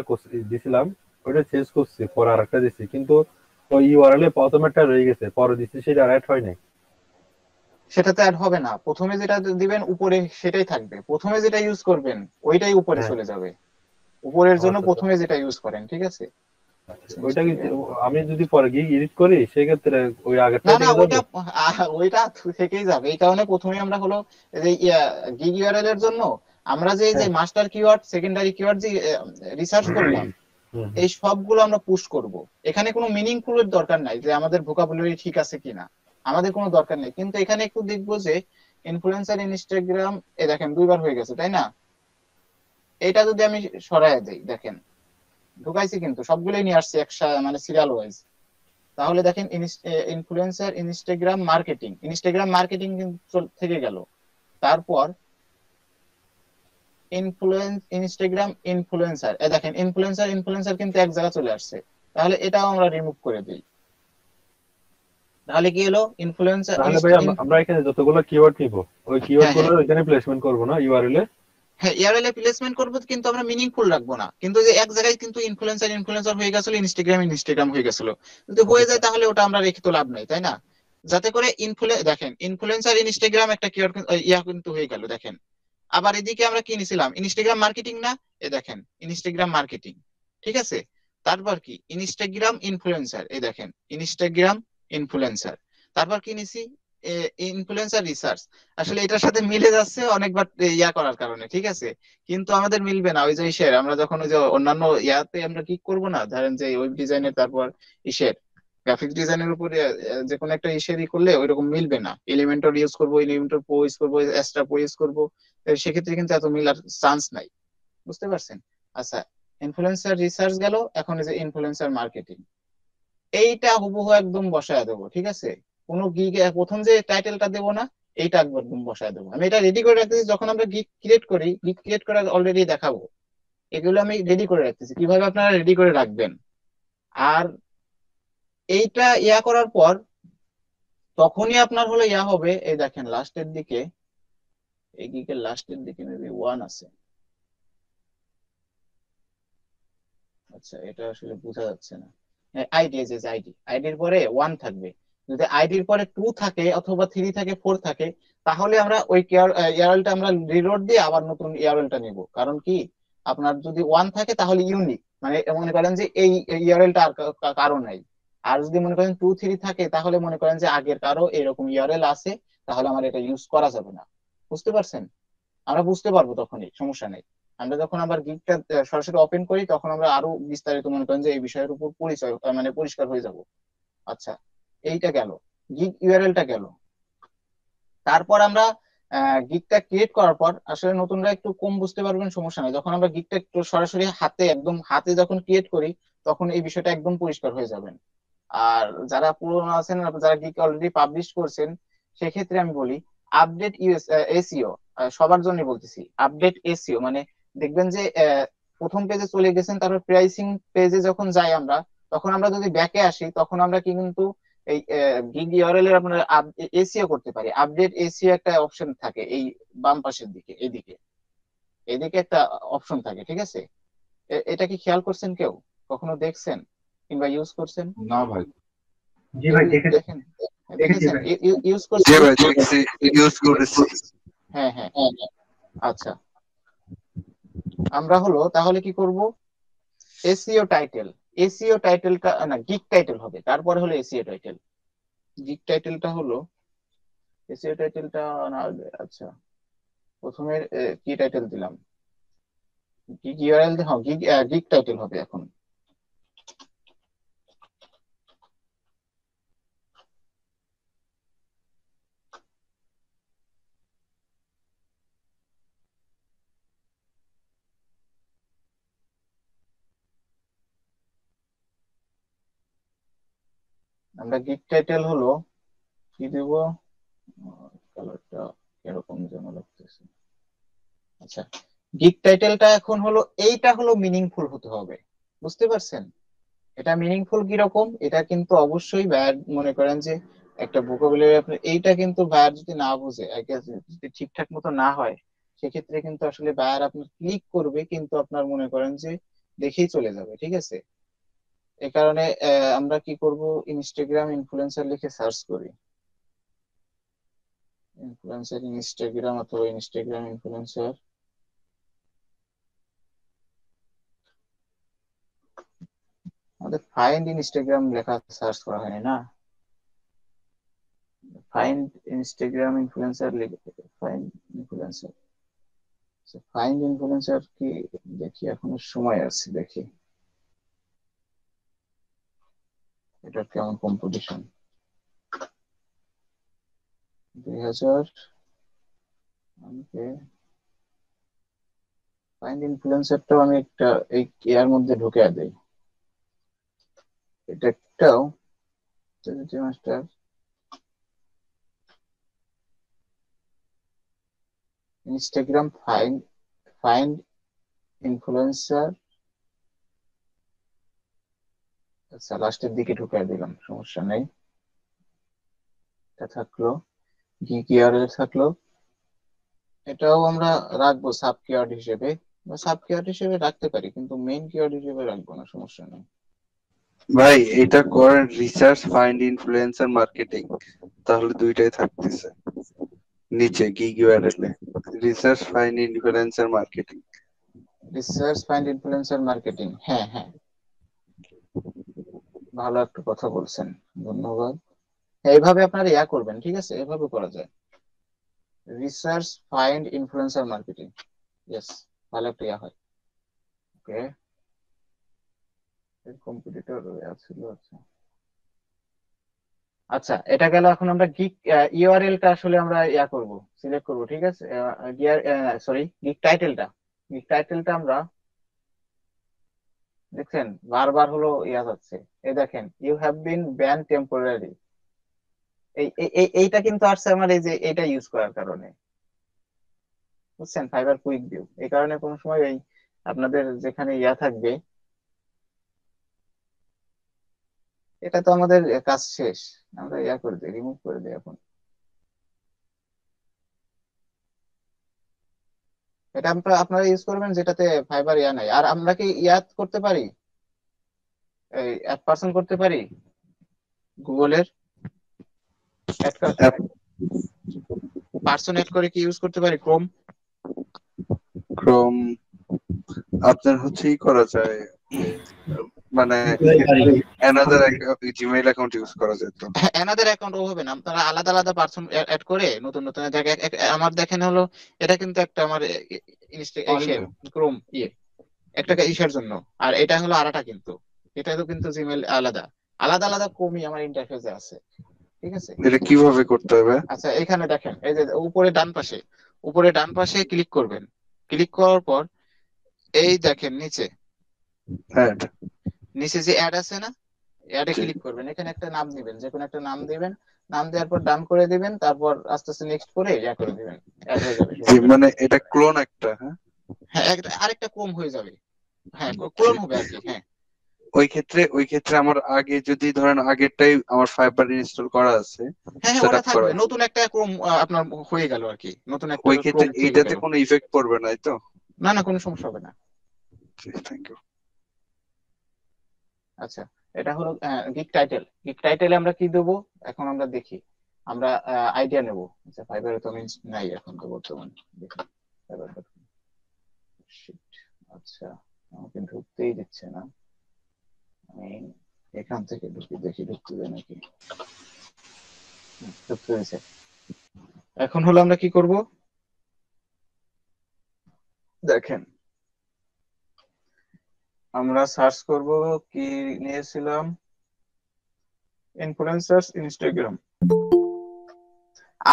দিছিলাম ওটা চেঞ্জ করছি, পরে আরেকটা দিছি, কিন্তু ওই ইউআরএল এ প্রথমেরটা রয়ে গেছে, পরে দিছি সেটা অ্যাড হয় নাই। সেটাতে অ্যাড হবে না, প্রথমে যেটা দিবেন উপরে সেটাই থাকবে, প্রথমে যেটা ইউজ করবেন ওইটাই উপরে হ্যাঁ, চলে যাবে, উপরের জন্য আচ্ছা আচ্ছা। প্রথমে যেটা ইউজ করেন, ঠিক আছে। ওইটা কি আমি যদি পরে গিগ এডিট করি সেক্ষেত্রে ওই আগেরটা না না, থেকে ওইটা যাবে? ওইটা থেকেই যাবে। এই কারণে প্রথমে আমরা হলো যে গিগ ইউআরএল এর জন্য আমরা যে যে হ্যাঁ। মাস্টার কিওয়ার্ড সেকেন্ডারি কিওয়ার্ড যে রিসার্চ করলাম, হুম, এই সবগুলো আমরা পুশ করব। এখানে কোনো মিনিংফুল এর দরকার নাই যে আমাদের ভোকাবুলারি ঠিক আছে কিনা, আমাদের কোনো দরকার নেই। কিন্তু এখানে একটু দেখবো যে ইনফ্লুয়েন্সার ইনস্টাগ্রাম, এ দেখেন দুইবার হয়ে গেছে তাই না। এটা যদি আমি সরায় দেই, দেখেন ঢুকাইছি কিন্তু সবগুলোই নিয়ে আসছি মানে সিরিয়াল ওয়াইজ। তাহলে দেখেন influencer Instagram marketing, Instagram marketing কিন্তু থেকে গেল। তারপর ইনস্টাগ্রাম ইনফ্লুয়েন্সার, দেখেন ইনফ্লুয়েন্সার কিন্তু এক জায়গায় চলে আসছে। তাহলে এটাও আমরা রিমুভ করে দিই। তাহলে কি হলো ইনফ্লুয়েন্সার তাহলে ভাই আমরা এখানে যতগুলো কিওয়ার্ড নিব ওই কিওয়ার্ড হ্যাঁ গুলো হ্যাঁ এখানে প্লেসমেন্ট করব না ইউআরএল এ? হ্যাঁ, ইয়ারএল এ প্লেসমেন্ট করবো কিন্তু আমরা মিনিংফুল রাখবো না, কিন্তু যে এক জায়গায় কিন্তু ইনফ্লুয়েন্সার হয়ে গেছিল, ইনস্টাগ্রাম হয়ে গেছিল, যদি হয়ে যায় তাহলে ওটা আমরা রেখে তো লাভ নাই তাই না। যাতে করে দেখেন ইনফ্লুয়েন্সার ইনস্টাগ্রাম একটা কিওয়ার্ড ইয়া কিন্তু হয়ে গেল। দেখেন আবার এদিকে আমরা কি নিছিলাম, ইনস্টাগ্রাম মার্কেটিং না, এ দেখেন ইনস্টাগ্রাম মার্কেটিং, ঠিক আছে। তারপর কি ইনস্টাগ্রাম ইনফ্লুয়েন্সার, এই দেখেন ইনস্টাগ্রাম ইনফ্লুয়েন্সার। তারপর কি নিছি, ইনফ্লুয়েন্সার রিসার্চ। আসলে এটার সাথে মিলে যাচ্ছে অনেকবার ইয়া করার কারণে, ঠিক আছে, কিন্তু আমাদের মিলবে না। ওই যে ইসের আমরা যখন ওই যে অন্যান্য ইয়াতে আমরা কি করব না, ধরেন যে ওয়েব ডিজাইনের, তারপর ইসের গ্রাফিক্স ডিজাইনের উপরে যে কোনো একটা ইসেরই করলে ওইরকম মিলবে না। এলিমেন্টর ইউজ করবো, এলিমেন্টর পো ইউজ করবো, এক্সট্রা পো ইউজ করবো, সেক্ষেত্রে কিন্তু এত মিলার চান্স নাই, বুঝতে পারছেন। আচ্ছা, ইনফ্লুয়েন্সার রিসার্চ গেল, এখন এই যে ইনফ্লুয়েন্সার মার্কেটিং, এইটা হুবহু একদম বসায় দেবো, ঠিক আছে। কোনো গিগ প্রথম যে টাইটেলটা দেবো না, এইটা একদম বসায় দেবো। আমি এটা রেডি করে রাখতেছি, যখন আমরা গিগ ক্রিয়েট করি, গিগ ক্রিয়েট করে অলরেডি দেখাবো, এগুলো আমি রেডি করে রাখতেছি কিভাবে আপনারা রেডি করে রাখবেন। আর এইটা ইয়া করার পর তখনই আপনার হলো ইয়া হবে, এই দেখেন লাস্টের দিকে, এই গিগের লাস্টের দিকে মেবি ওয়ান আছে। আচ্ছা, এটা আসলে বোঝা যাচ্ছে না। আইডি, যে আইডির পরে ওয়ান থাকবে। যদি আইডির পরে টু থাকে অথবা থ্রি থাকে, ফোর থাকে, তাহলে আমরা ওই ইয়ারএলটা আমরা রিলোড দিয়ে আবার নতুন ইয়ারএলটা নিব। কারণ কি, আপনার যদি ওয়ান থাকে তাহলে ইউনিক, মানে মনে করেন যে এই ইয়ারএলটা আর কারো নাই। আর যদি মনে করেন টু থ্রি থাকে তাহলে মনে করেন যে আগের কারো এরকম ইয়ারএল আছে, তাহলে আমার এটা ইউজ করা যাবে না। বুঝতে পারছেন, আমরা বুঝতে পারবো তখনই, সমস্যা নেই। আমরা যখন আবার গিগটা সরাসরি ওপেন করি তখন আমরা আরো বিস্তারিত মনে করেন যে এই বিষয়ের উপর পরিচয় মানে পরিষ্কার হয়ে যাব। আচ্ছা, এইটা গেল, গিগ ইউআরএলটা গেল। তারপর আমরা গিগটা ক্রিয়েট করার পর আসলে নতুনরা একটু কম বুঝতে পারবেন, সমস্যা নেই। যখন আমরা গিগটা একটু সরাসরি হাতে একদম হাতে যখন ক্রিয়েট করি তখন এই বিষয়টা একদম পরিষ্কার হয়ে যাবেন। আর যারা পুরনো আছেন, যারা গিগ অলরেডি পাবলিশ করছেন, সেক্ষেত্রে আমি বলি আপডেট এসইও, সবার জন্য বলতেছি আপডেট এসইও, মানে দেখবেন যে প্রথম পেজে চলে গেছেন, তারপর প্রাইসিং পেজে যখন যাই আমরা, তখন আমরা যদি ব্যাকে আসি তখন আমরা কি কিন্তু এই গিগ ইউআরএল এর আপনার এসইও করতে পারি। আপডেট এসইও একটা অপশন থাকে এই বাম পাশের দিকে, এদিকে এদিকে একটা অপশন থাকে, ঠিক আছে। এটা কি খেয়াল করছেন কেউ, কখনো দেখছেন কিংবা ইউজ করছেন? না ভাই। জি ভাই দেখেছি দেখেন, দেখেছেন, ভাই। ইউজ জি করছেন? ভাই দেখছি, ইউজ করেছি। হ্যাঁ হ্যাঁ, আচ্ছা। আমরা হলো তাহলে কি করব, এসইও টাইটেলটা না, গিগ টাইটেল হবে, তারপরে হলো এসইও টাইটেল। গিগ টাইটেলটা হলো, এসইও টাইটেলটা না, আচ্ছা প্রথমে কি টাইটেল দিলাম, গিগ ইউআরএল, হ্যাঁ গিগ টাইটেল হবে এখন। আমরা গিগ টাইটেল হলো কি দেব, কালারটা এরকম যেন লাগতেছে। আচ্ছা, গিগ টাইটেলটা এখন হলো, এইটা হলো মিনিংফুল হতে হবে, বুঝতে পারছেন। এটা মিনিংফুল কিরকম, এটা কিন্তু অবশ্যই বায়ার মনে করেন যে একটা ভোকাবুলারি আপনার এইটা কিন্তু বায়ার যদি না বুঝে যদি ঠিকঠাক মতো না হয়, সেক্ষেত্রে কিন্তু আসলে বায়ার আপনার ক্লিক করবে কিন্তু আপনার মনে করেন যে দেখেই চলে যাবে, ঠিক আছে। এই কারণে আমরা কি করব, ইনস্টাগ্রাম ইনফ্লুয়েন্সার লিখে সার্চ করি, ইনফ্লুয়েন্সার ইনস্টাগ্রাম অথবা ইনস্টাগ্রাম ইনফ্লুয়েন্সার। আমাদের ফাইন্ড ইনস্টাগ্রাম লেখা সার্চ করা হয়নি না, ফাইন্ড ইনস্টাগ্রাম ইনফ্লুয়েন্সার লিখে, ফাইন্ড ইনফ্লুয়েন্সার, ফাইন্ড ইনফ্লুয়েন্সার কি, দেখি এখনো সময় আছে, দেখি এটা কেমন কম্পিটিশন। 2000, ফাইন্ড ইনফ্লুয়েন্সারটাও আমি একটা এই এর মধ্যে ঢুকে দেই, এটা একটাও master Instagram find, find influencer. আচ্ছা লাস্টের দিকে ঢুকে দিলাম, সমস্যা নেই। এটা থাকলো, গিগ ইয়ারের থাকলো, এটাও আমরা রাখবো সাব কিওয়ার্ড হিসেবে, সাব কিওয়ার্ড হিসেবে রাখতে পারি কিন্তু মেইন কিওয়ার্ড হিসেবে রাখবো না, সমস্যা নেই। ভাই এটা করেন রিসার্চ ফাইন্ড ইনফ্লুয়েন্সার মার্কেটিং, তাহলে দুইটাই থাকতেছে নিচে গিগ ইউআরএল এ, research find influencer marketing. Research find influencer marketing, হ্যাঁ হ্যাঁ, ভালো একটা কথা বলছেন, ধন্যবাদ। এইভাবে আপনারা ইয়া করবেন, ঠিক আছে, এভাবে করা যায়, research find influencer marketing, yes, ভালো একটা ইয়া হয়। ওকে, কম্পিটিটর ছিল, আচ্ছা আচ্ছা, এটা গেল। এখন আমরা গিগ ইউআরএল টা আসলে আমরা ইয়া করব, সিলেক্ট করব, ঠিক আছে। গিয়ার সরি, গিগ টাইটেলটা, গিগ টাইটেলটা আমরা দেখছেন বারবার হলো ইয়া যাচ্ছে, এই দেখেন you have been ban temporary, এইটা কিন্তু আসছে আমার এই যে এটা ইউজ করার কারণে, বুঝছেন, ফাইবার কুইক ভিউ। এই কারণে কোনো সময় এই আপনাদের যেখানে ইয়া থাকবে, এটা তো আমাদের কাজ শেষ, আমরা ইয়া করে দিই, রিমুভ করে দিই এখন। এটা আপনারা ইউজ করবেন যেটাতে ফাইবার ইয়া নাই। আর আমরা কি ইয়া করতে পারি, এই অ্যাড পার্সন করতে পারি গুগলের, অ্যাড পার্সন অ্যাড করে কি ইউজ করতে পারি ক্রোম? ক্রোম আপনার হচ্ছে ই করা যায়, মানে অ্যানাদার জিমেইল অ্যাকাউন্ট ইউজ করা যেত। অ্যানাদার অ্যাকাউন্ট হবে না, আপনারা আলাদা আলাদা পার্সন অ্যাড করে নতুন নতুন জায়গায় আমার দেখেন হলো, এটা কিন্তু একটা আমার ক্রোম ইয়ে একটা ইসের জন্য, আর এটা হলো আলাদা, কিন্তু এটা তো কিন্তু জিমেল আলাদা, আলাদা আলাদা ক্রোমই আমার ইন্টারফেসে আছে, ঠিক আছে। এটা কিভাবে করতে হবে? আচ্ছা এখানে দেখেন, এই যে উপরে ডান পাশে, উপরে ডান পাশে ক্লিক করবেন, ক্লিক করার পর এই দেখেন নিচে, হ্যাঁ নিচে যে অ্যাড আছে না, অ্যাডে ক্লিক করবেন, এখানে একটা নাম দিবেন, যে কোনো একটা নাম দিবেন, নাম দেওয়ার পর ডান করে দিবেন, তারপর আস্তে আস্তে নেক্সট করে ইয়া করে দিবেন, অ্যাড হয়ে যাবে। মানে এটা ক্লোন একটা, হ্যাঁ হ্যাঁ আরেকটা ক্রোম হয়ে যাবে, হ্যাঁ ক্লোন হবে আর কি, হ্যাঁ। ওই ক্ষেত্রে আমার আগে যদি ধরেন আগেরটাই আমার ফাইবার ইনস্টল করা আছে, হ্যাঁ সেটআপ ওটা করা থাকবে, আছে, নতুন একটা ক্রোম আপনার হয়ে গেল আর কি, নতুন একটা ওই ক্ষেত্রে ক্রোম থেকে এইটাতে গেল। কোনো ইফেক্ট পড়বে না তো? না না, কোনো সমস্যা হবে না। Thank you. আচ্ছা, এটা হলো গিগ টাইটেল। গিগ টাইটেলে আমরা কি দেবো এখন আমরা দেখি, আমরা আইডিয়া নেব। আচ্ছা ফাইবারে তো আমি নাই এখন তো বর্তমান, দেখি fiverr.com। Shit, আচ্ছা আমাকে ঢুকতেই দিচ্ছে না, আমি এখান থেকে ঢুকি, দেখি ঢুকতে দেয় নাকি। ঢুকতে দিছে। এখন হলো আমরা কি করব, দেখেন আমরা সার্চ করব, কি নিয়েছিলাম, ইনফ্লুয়েন্সার্স ইনস্টাগ্রাম।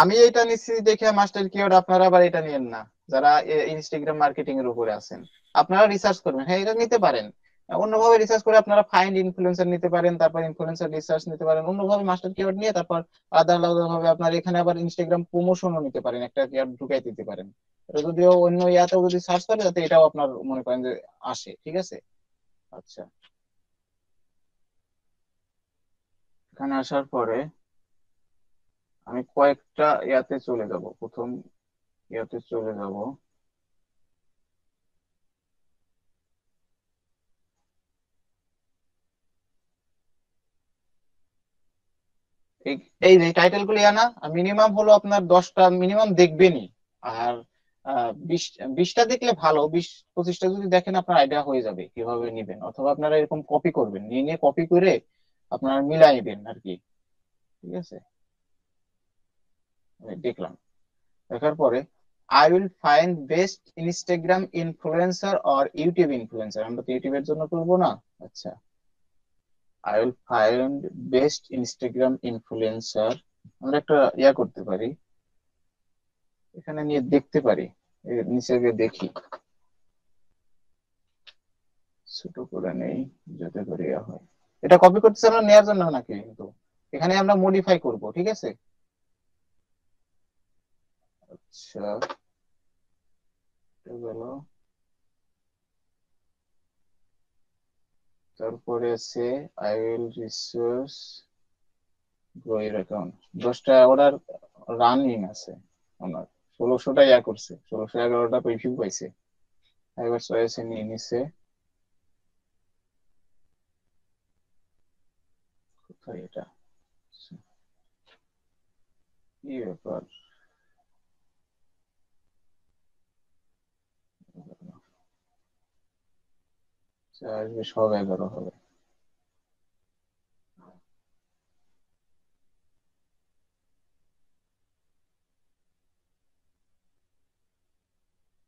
আমি এটা নিচ্ছি দেখে মাস্টার কিওয়ার্ড, আপনারা আবার এটা নিয়েন না যারা ইনস্টাগ্রাম মার্কেটিং এর উপরে আছেন, আপনারা রিসার্চ করবেন, হ্যাঁ এটা নিতে পারেন, অন্যভাবে রিসার্চ করে আপনারা ফাইন্ড ইনফ্লুয়েন্সার নিতে পারেন, তারপর ইনফ্লুয়েন্সার রিসার্চ নিতে পারেন, অন্যভাবে মাস্টার কিওয়ার্ড নিয়ে তারপর আলাদা আলাদা ভাবে আপনার এখানে আবার ইনস্টাগ্রাম প্রমোশনও নিতে পারেন, একটা কিওয়ার্ড ঢুকাই দিতে পারেন। এটা যদিও অন্য ইয়াতেও যদি সার্চ করে যাতে এটাও আপনার মনে করেন যে আসে, ঠিক আছে। আচ্ছা এখানে আসার পরে আমি কয়েকটা ইয়াতে চলে যাব, প্রথম ইয়াতে চলে যাব। এই এই যে টাইটেল গুলো ইয়া না, মিনিমাম হলো আপনার 10টা মিনিমাম দেখবেনই। আর 20টা দেখলে ভালো, 20-25টা যদি দেখেন আপনার আইডিয়া হয়ে যাবে কিভাবে নিবেন, অথবা আপনারা এরকম কপি করবেন, নিয়ে নিয়ে কপি করে আপনারা মিলাই নিবেন আর কি। ঠিক আছে, আমি দেখলাম, দেখার পরে I will find best Instagram influencer or YouTube influencer, আমরা তো ইউটিউবের জন্য করবো না। আচ্ছা, I will find best Instagram influencer, আমরা একটা ইয়া করতে পারি, এখানে নিয়ে দেখতে পারি, এর নিচে গিয়ে দেখি, ছোট করে নেই যাতে করে ইয়া হয়। এটা কপি করতেছে আমরা নেওয়ার জন্য নাকি, কিন্তু এখানে আমরা মডিফাই করব, ঠিক আছে। আচ্ছা, এটা গেল। তারপরে আছে I will resource grow your account, 10টা অর্ডার রানিং আছে ওনার, 1600টা ইয়া করছে, 1611টা রিভিউ পাইছে, এবার চয়েসে নিয়ে নিছে। কোথায় এটা, আচ্ছা, কি ব্যাপার, আচ্ছা, আসবে সব 11 হবে।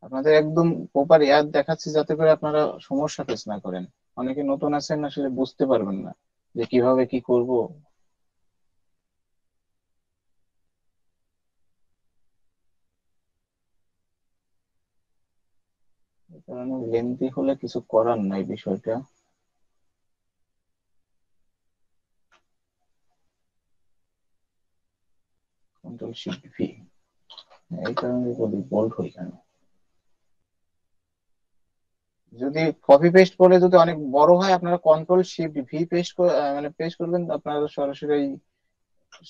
আপনাদের একদম প্রপার ইয়ার দেখাচ্ছি যাতে করে আপনারা সমস্যা ফেস না করেন। অনেকে নতুন আছেন, আসলে বুঝতে পারবেন না যে কিভাবে কি করব। এই কারণে লেন্দি হলে কিছু করার নাই বিষয়টা। কন্ট্রোল শিফট ভি, এই কারণে বলি বোল্ড হই কেন। যদি কপি পেস্ট করে যদি অনেক বড় হয়, আপনারা কন্ট্রোল শিফট ভি পেস্ট মানে পেস্ট করবেন, আপনারা সরাসরি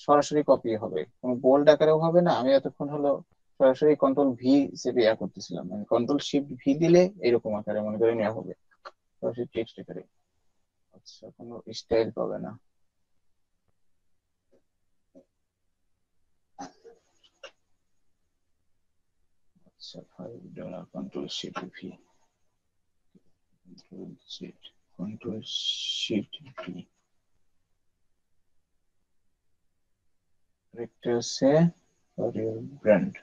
সরাসরি কপি হবে, কোনো বোল্ড আকারেও হবে না। আমি এতক্ষণ হলো সরাসরি কন্ট্রোল ভি চেপে ইয়া করতেছিলাম, মানে কন্ট্রোল শিফট ভি দিলে এরকম আকারে মনে করে নেওয়া হবে, সরাসরি টেক্সট আকারে। আচ্ছা, কোনো স্টাইল পাবে না। আচ্ছা, $5 control shift V, control shift V, একটা আছে for your brand,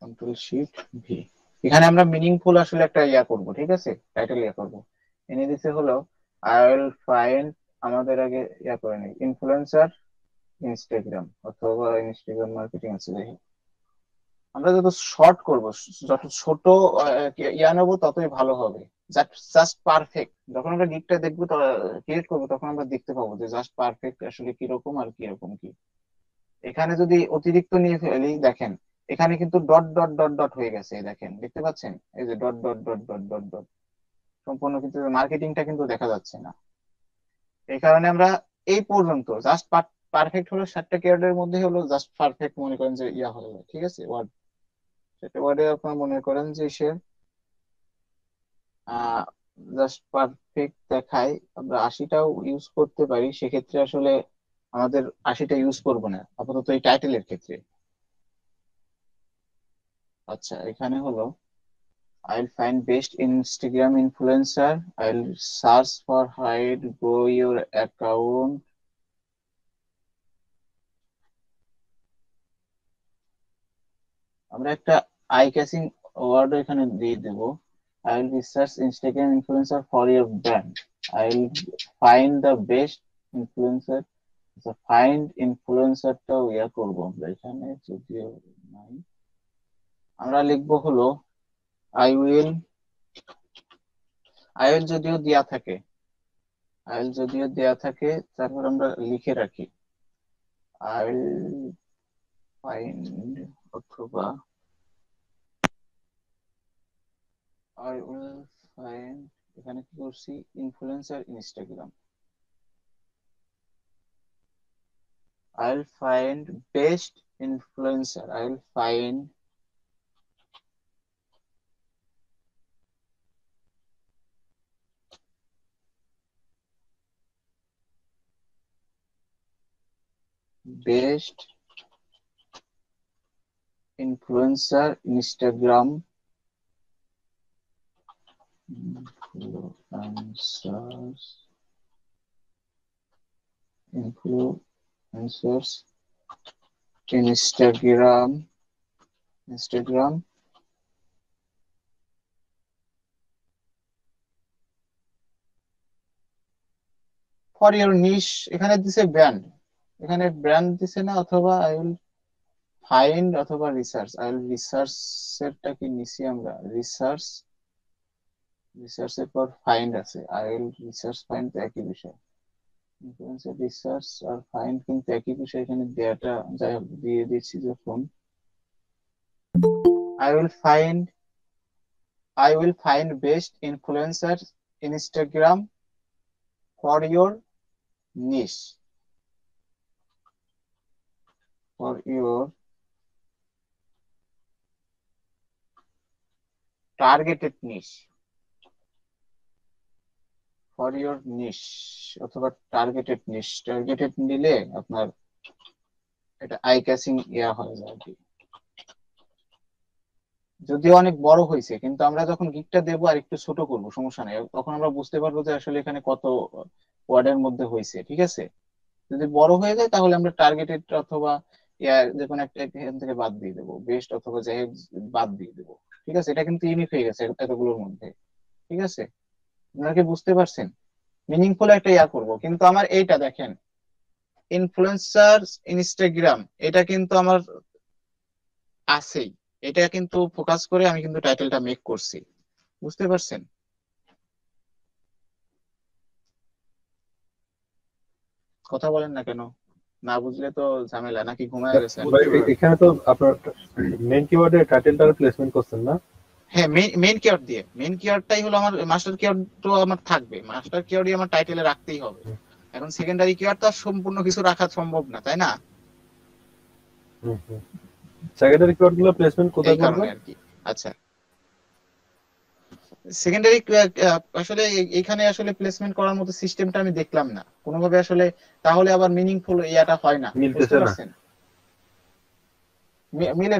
control shift V. এখানে আমরা মিনিংফুল আসলে একটা ইয়া করব, ঠিক আছে, টাইটেল ইয়া করব। এনে দিতে হলো আই উইল ফাইন্ড, আমাদের আগে ইয়া করে নেই, ইনফ্লুয়েন্সার ইনস্টাগ্রাম অথবা ইনস্টাগ্রাম মার্কেটিং আছে দেখি। আমরা যত শর্ট করব, যত ছোট ইয়া নেবো ততই ভালো হবে। জাস্ট পারফেক্ট, যখন আমরা গিকটা দেখবো, ক্রিয়েট করবো, তখন আমরা দেখতে পাবো যে জাস্ট পারফেক্ট আসলে কিরকম আর কিরকম কি। এখানে যদি অতিরিক্ত নিয়ে ফেলি, দেখেন এখানে কিন্তু ডট ডট ডট ডট হয়ে গেছে, এই দেখেন, দেখতে পাচ্ছেন, এই যে dot dot dot dot dot dot, সম্পূর্ণ কিন্তু মার্কেটিংটা কিন্তু দেখা যাচ্ছে না। এই কারণে আমরা এই পর্যন্ত জাস্ট পারফেক্ট হলো 7টা কিওয়ার্ডের মধ্যে হলো জাস্ট পারফেক্ট মনে করেন যে ইয়া হলো, ঠিক আছে, ওয়ার্ড। সেটা ওয়ার্ডে আপনার মনে করেন যে সে জাস্ট পারফেক্ট দেখায়, আমরা 80টাও ইউজ করতে পারি, সেক্ষেত্রে আসলে আমাদের 80টা ইউজ করবো না আপাতত এই টাইটেলের ক্ষেত্রে। আচ্ছা, এখানে হলো I'll find best Instagram influencer. I'll search for hide grow your account. আমরা একটা আই ক্যাচিং ওয়ার্ড এখানে দিয়ে দেব। I will research Instagram influencer for your brand. I will find the best influencer. আচ্ছা, ফাইন্ড ইনফ্লুয়েন্সারটাও ইয়া করবো আমরা এখানে, যদিও নাই। আমরা লিখবো হলো আই উইল, আই উইল যদিও দেয়া থাকে, আই উইল যদিও দেয়া থাকে, তারপর আমরা লিখে রাখি আই উইল ফাইন্ড, অথবা I will find এখানে কি করছি, influencer Instagram. I'll find best influencer. I'll find best influencer Instagram influencers Instagram for your niche। এখানে দিছে ব্র্যান্ড, এখানে ব্র্যান্ড দিছে না, অথবা আই উইল ফাইন্ড অথবা রিসার্চ। আই উইল রিসার্চ এরটা কি নিছি আমরা, রিসার্চের পর ফাইন্ড আছে। আই উইল রিসার্চ ফাইন্ড একই বিষয়, ইনফ্লুয়েন্সার রিসার্চ আর ফাইন্ড কিন্তু একই বিষয়। এখানে ডেটা যাই হোক দিয়ে দিচ্ছি যখন, I will find best influencer Instagram for your niche, for your targeted niche, for your niche অথবা টার্গেটেড নিশ। টার্গেটেড নিলে আপনার এটা আই ক্যাচিং ইয়া হয়ে যায় আর কি। যদিও অনেক বড় হয়েছে, কিন্তু আমরা যখন গিকটা দেবো আর একটু ছোট করবো, সমস্যা নেই, তখন আমরা বুঝতে পারবো যে আসলে এখানে কত ওয়ার্ডের মধ্যে হয়েছে। ঠিক আছে, যদি বড় হয়ে যায় তাহলে আমরা টার্গেটেড অথবা যে কোনো একটা এখান থেকে বাদ দিয়ে দেবো, বেস্ট অথবা যাই হোক বাদ দিয়ে দেবো। ঠিক আছে, এটা কিন্তু ইউনিক হয়ে গেছে এতগুলোর মধ্যে। ঠিক আছে, আপনারা কি বুঝতে পারছেন? মিনিংফুল একটা ইয়া করব, কিন্তু আমার এইটা দেখেন, ইনফ্লুয়েন্সার ইনস্টাগ্রাম, এটা কিন্তু আমার আছেই, এটা কিন্তু ফোকাস করে আমি কিন্তু টাইটেলটা মেক করছি। বুঝতে পারছেন? কথা বলেন না কেন? না বুঝলে তো ঝামেলা, নাকি ঘুমায় গেছেন? এখানে তো আপনার মেইন কিওয়ার্ডে টাইটেলটার প্লেসমেন্ট করছেন না? হ্যাঁ, মেইন কিওয়ার্ড দিয়ে, মেইন কিওয়ার্ডটাই হলো আমার মাস্টার কিওয়ার্ড, তো আমার থাকবে, মাস্টার কিওয়ার্ডই আমার টাইটেলে রাখতেই হবে। এখন সেকেন্ডারি কিওয়ার্ড তো আর সম্পূর্ণ কিছু রাখা সম্ভব না, তাই না? সেকেন্ডারি কিওয়ার্ড গুলো প্লেসমেন্ট কোথায় করবেন আর কি? আচ্ছা, সেকেন্ডারি আসলে এখানে আসলে প্লেসমেন্ট করার মতো সিস্টেমটা আমি দেখলাম না কোনোভাবে আসলে, তাহলে আবার মিনিংফুল ইয়াটা হয় না। মিলতেছে না, মিলে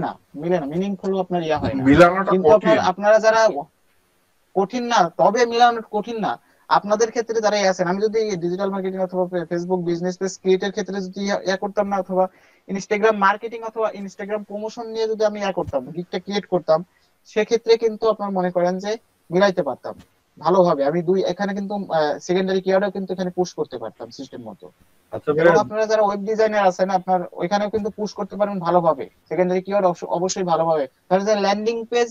না মিনিংফুল আপনার ইয়া হয় না। মিলানোটা কিন্তু কঠিন। আপনারা যারা কঠিন না, তবে মিলানো কঠিন না আপনাদের ক্ষেত্রে যারা আছেন। আমি যদি ডিজিটাল মার্কেটিং অথবা ফেসবুক বিজনেস পেজ ক্রিয়েটের ক্ষেত্রে যদি ইয়া করতাম না, অথবা ইনস্টাগ্রাম মার্কেটিং অথবা ইনস্টাগ্রাম প্রমোশন নিয়ে যদি আমি ইয়া করতাম, গিগটা ক্রিয়েট করতাম, সেক্ষেত্রে কিন্তু আপনার মনে করেন যে মিলাইতে পারতাম ভালোভাবে। আমি এখানে কিন্তু সেকেন্ডারি কিওয়ার্ডও কিন্তু এখানে পুশ করতে পারতাম সিস্টেম মতো। আচ্ছা এবং আপনারা যারা ওয়েব ডিজাইনার আছেন, আপনার ওইখানেও কিন্তু পুশ করতে পারবেন ভালোভাবে, সেকেন্ডারি কিওয়ার্ড অবশ্যই ভালোভাবে। তাহলে যে landing page,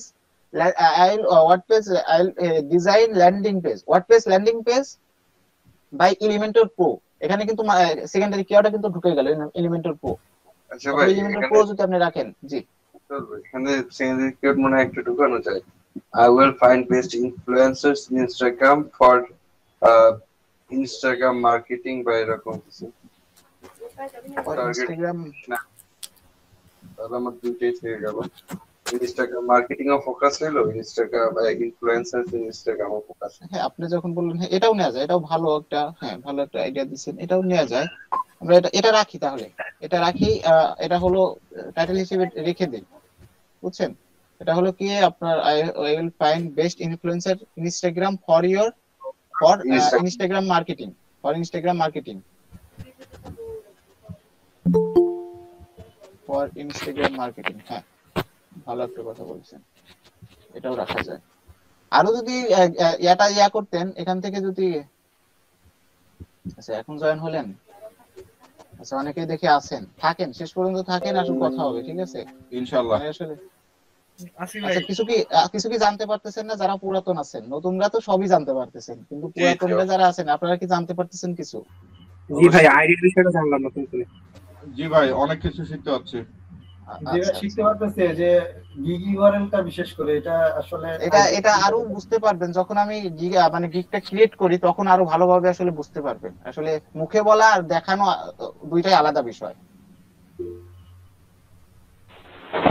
WordPress, I'll design landing page, WordPress landing page by Elementor Pro, এখানে কিন্তু সেকেন্ডারি কিওয়ার্ডটা কিন্তু ঢুকে গেল, Elementor Pro। আচ্ছা ভাই, Elementor Pro যদি আপনি রাখেন, জি এখানে সেকেন্ডারি কিওয়ার্ড মনে হয় একটু ঢুকানো যায়। I will find best influencers in Instagram for Instagram marketing বা এরকম কিছু। ইনস্টাগ্রাম তাহলে আমার দুইটাই থেকে গেল, ইনস্টাগ্রাম মার্কেটিং ও ফোকাস হলো, ইনস্টাগ্রাম ইনফ্লুয়েন্সার ইনস্টাগ্রাম ও ফোকাস। হ্যাঁ, আপনি যখন বললেন হ্যাঁ এটাও নেওয়া যায়, এটাও ভালো একটা, হ্যাঁ ভালো একটা আইডিয়া দিচ্ছেন, এটাও নেওয়া যায়। আমরা এটা রাখি, তাহলে এটা রাখি, এটা হলো টাইটেল হিসেবে রেখে দিই, বুঝছেন? এটা হলো কি আপনার I will find best influencer Instagram for Instagram marketing, for Instagram marketing. হ্যাঁ, ভালো একটা কথা বলছেন, এটাও রাখা যায়। আরো যদি ইয়া করতেন এখান থেকে যদি, আচ্ছা এখন জয়েন হলেন, আচ্ছা অনেকেই দেখে আছেন, থাকেন শেষ পর্যন্ত থাকেন, আসলে কথা হবে, ঠিক আছে ইনশাআল্লাহ। আসলে আসি ভাই, আচ্ছা কিছু কি জানতে পারতেছেন না? যারা পুরাতন আছেন, নতুনরা তো সবই জানতে পারতেছেন, কিন্তু পুরাতনরা যারা আছেন আপনারা কি জানতে পারতেছেন কিছু? জি ভাই, আইডির বিষয়টা জানলাম নতুন করে। জি ভাই, অনেক কিছু শিখতে হচ্ছে। যেটা আচ্ছা শিখতে আচ্ছা, পারতেছে যে গিগ ইউআরএলটা বিশেষ করে এটা আসলে এটা আরো বুঝতে পারবেন যখন আমি মানে গিগটা ক্রিয়েট করি, তখন আরো ভালোভাবে আসলে বুঝতে পারবেন। আসলে মুখে বলা আর দেখানো দুইটাই আলাদা বিষয়।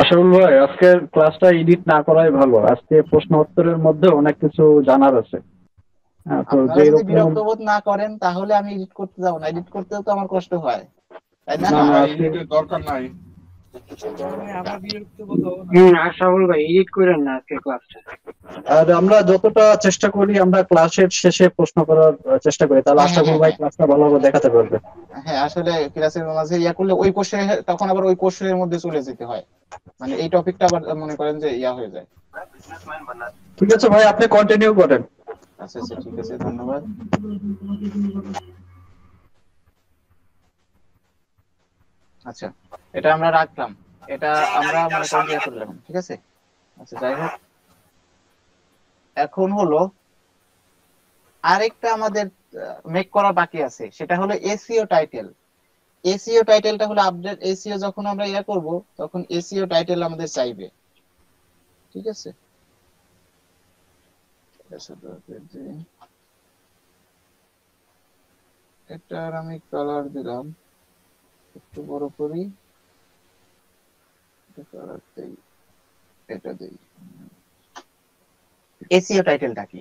আশাফুল ভাই, আজকের ক্লাসটা এডিট না করাই ভালো। আজকে প্রশ্ন উত্তরের মধ্যে অনেক কিছু জানার আছে। হ্যাঁ, তো আপনারা যে যদি রকম বিরক্ত বোধ না করেন তাহলে আমি এডিট করতে যাবো না, এডিট করতেও তো আমার কষ্ট হয়, তাই না? না না না ভাই, আজকে এডিটের দরকার নাই। ভাই আমরা বিরক্ত বোধ হবো না। আশরাফুল ভাই এডিট করেন না আজকে ক্লাসটা। আর আমরা যতটা চেষ্টা করি আমরা ক্লাসের শেষে প্রশ্ন করার চেষ্টা করি, তাহলে হ্যাঁ হ্যাঁ আশরাফুল হ্যাঁ ভাই হ্যাঁ ক্লাসটা ভালোভাবে দেখাতে পারবে। হ্যাঁ, আসলে ক্লাসের মাঝে ইয়া করলে ওই কোশ্চেন, তখন আবার ওই কোশ্চেনের মধ্যে চলে যেতে হয়, মানে এই টপিকটা আবার মনে করেন যে ইয়া হয়ে যায়। ঠিক আছে ভাই, আপনি কন্টিনিউ করেন। আচ্ছা আচ্ছা, ঠিক আছে, ধন্যবাদ। আচ্ছা, এটা আমরা রাখলাম, এটা আমরা মনে করেন ইয়া করলাম, ঠিক আছে। আচ্ছা, যাই হোক, এখন হলো আরেকটা আমাদের মেক করা বাকি আছে, সেটা হলো এসইও টাইটেল। এসইও টাইটেলটা হলো আপডেট এসইও, যখন আমরা ইয়া করব তখন এসইও টাইটেল আমাদের চাইবে, ঠিক আছে। এটার আমি কালার দিলাম, একটু বড় করি, কালার দেই, এটা দেই। এসইও টাইটেলটা কি?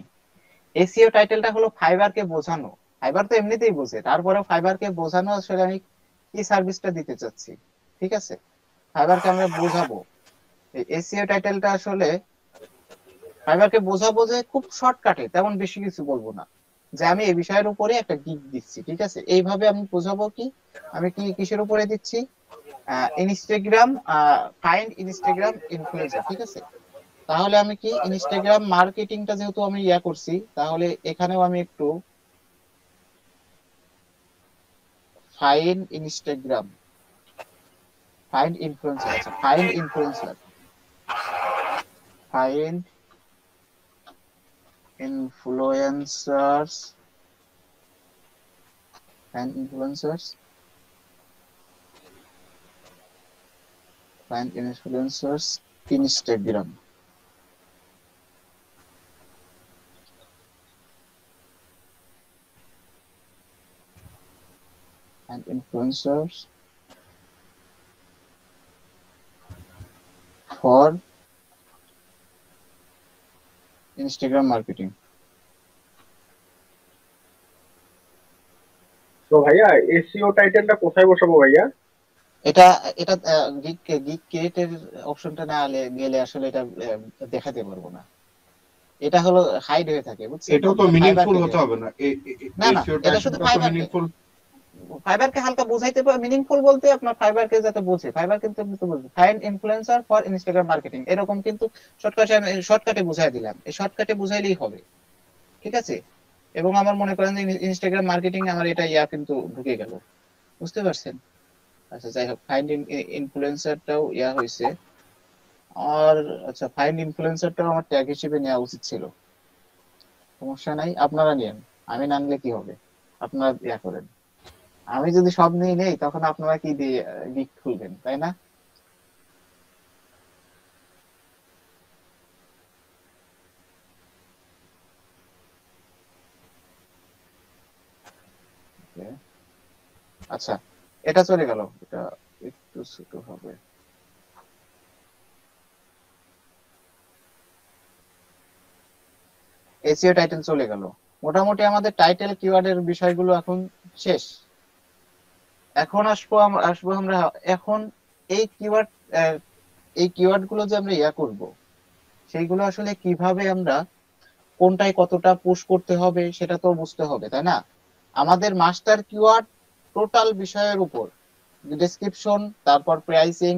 এসইও টাইটেলটা হলো ফাইবারকে বোঝানো। ফাইবার তো এমনিতেই বোঝে, তারপরে ফাইবারকে বোঝানো আসলে আমি কি সার্ভিসটা দিতে চাচ্ছি, ঠিক আছে, ফাইবারকে আমরা বোঝাবো। এই এসইও টাইটেলটা আসলে ফাইবারকে বোঝাবো যে খুব শর্টকাটে, তেমন বেশি কিছু বলবো না, যে আমি এই বিষয়ের উপরে একটা গিগ দিচ্ছি, ঠিক আছে। এইভাবে আমি বোঝাবো কি আমি কি কিসের উপরে দিচ্ছি, ইনস্টাগ্রাম, ফাইন্ড ইনস্টাগ্রাম ইনফ্লুয়েন্সার, ঠিক আছে। তাহলে আমি কি ইনস্টাগ্রাম মার্কেটিংটা যেহেতু আমি ইয়া করছি, তাহলে এখানেও আমি একটু ফাইন্ড ইনস্টাগ্রাম, ফাইন্ড ইনফ্লুয়েন্সার, আচ্ছা find influencer, find influencers, find influencers, find influencers Instagram. And influencers for Instagram marketing. তো ভাইয়া এসইও টাইটেলটা কোথায় বসাবো ভাইয়া? এটা এটা গিগ ক্রিয়েটের অপশনটা না গেলে আসলে এটা দেখাতে পারবো না। এটা হলো হাইড হয়ে থাকে, বুঝছেন। এটাও তো মিনিংফুল হতে হবে না, না না, এটা শুধু মিনিংফুল। ফাইবারকে হালকা বোঝাইতে পারে, মিনিংফুল বলতে আপনার ফাইবারকে যাতে বোঝে, ফাইবার কিন্তু বুঝবে find influencer for Instagram marketing, এরকম কিন্তু শর্টকাটে বুঝাই দিলাম, এই শর্টকাটে বুঝাইলেই হবে, ঠিক আছে। এবং আমার মনে করেন যে ইনস্টাগ্রাম মার্কেটিং আমার এটা ইয়া কিন্তু ঢুকে গেল, বুঝতে পারছেন। আচ্ছা, যাই হোক, ফাইন্ড ইনফ্লুয়েন্সারটাও ইয়া হয়েছে। আর আচ্ছা, ফাইন্ড ইনফ্লুয়েন্সারটাও আমার ট্যাগ হিসেবে নেওয়া উচিত ছিল, সমস্যা নাই, আপনারা নিয়েন, আমি না নিলে কি হবে, আপনারা ইয়া করেন। আমি যদি সব নিয়ে নেই তখন আপনারা কি দিয়ে গিগ খুলবেন, তাই না? আচ্ছা, এটা চলে গেল, এটা একটু ছোট হবে। এসইও টাইটেল চলে গেল। মোটামুটি আমাদের টাইটেল কিওয়ার্ডের বিষয়গুলো এখন শেষ। এখন আসবো আমরা এখন এই কিওয়ার্ড গুলো যে আমরা ইয়া করব, সেইগুলো আসলে কিভাবে আমরা কোনটায় কতটা পুশ করতে হবে সেটা তো বুঝতে হবে, তাই না? আমাদের মাস্টার কিওয়ার্ড টোটাল বিষয়ের উপর, ডেসক্রিপশন, তারপর প্রাইসিং,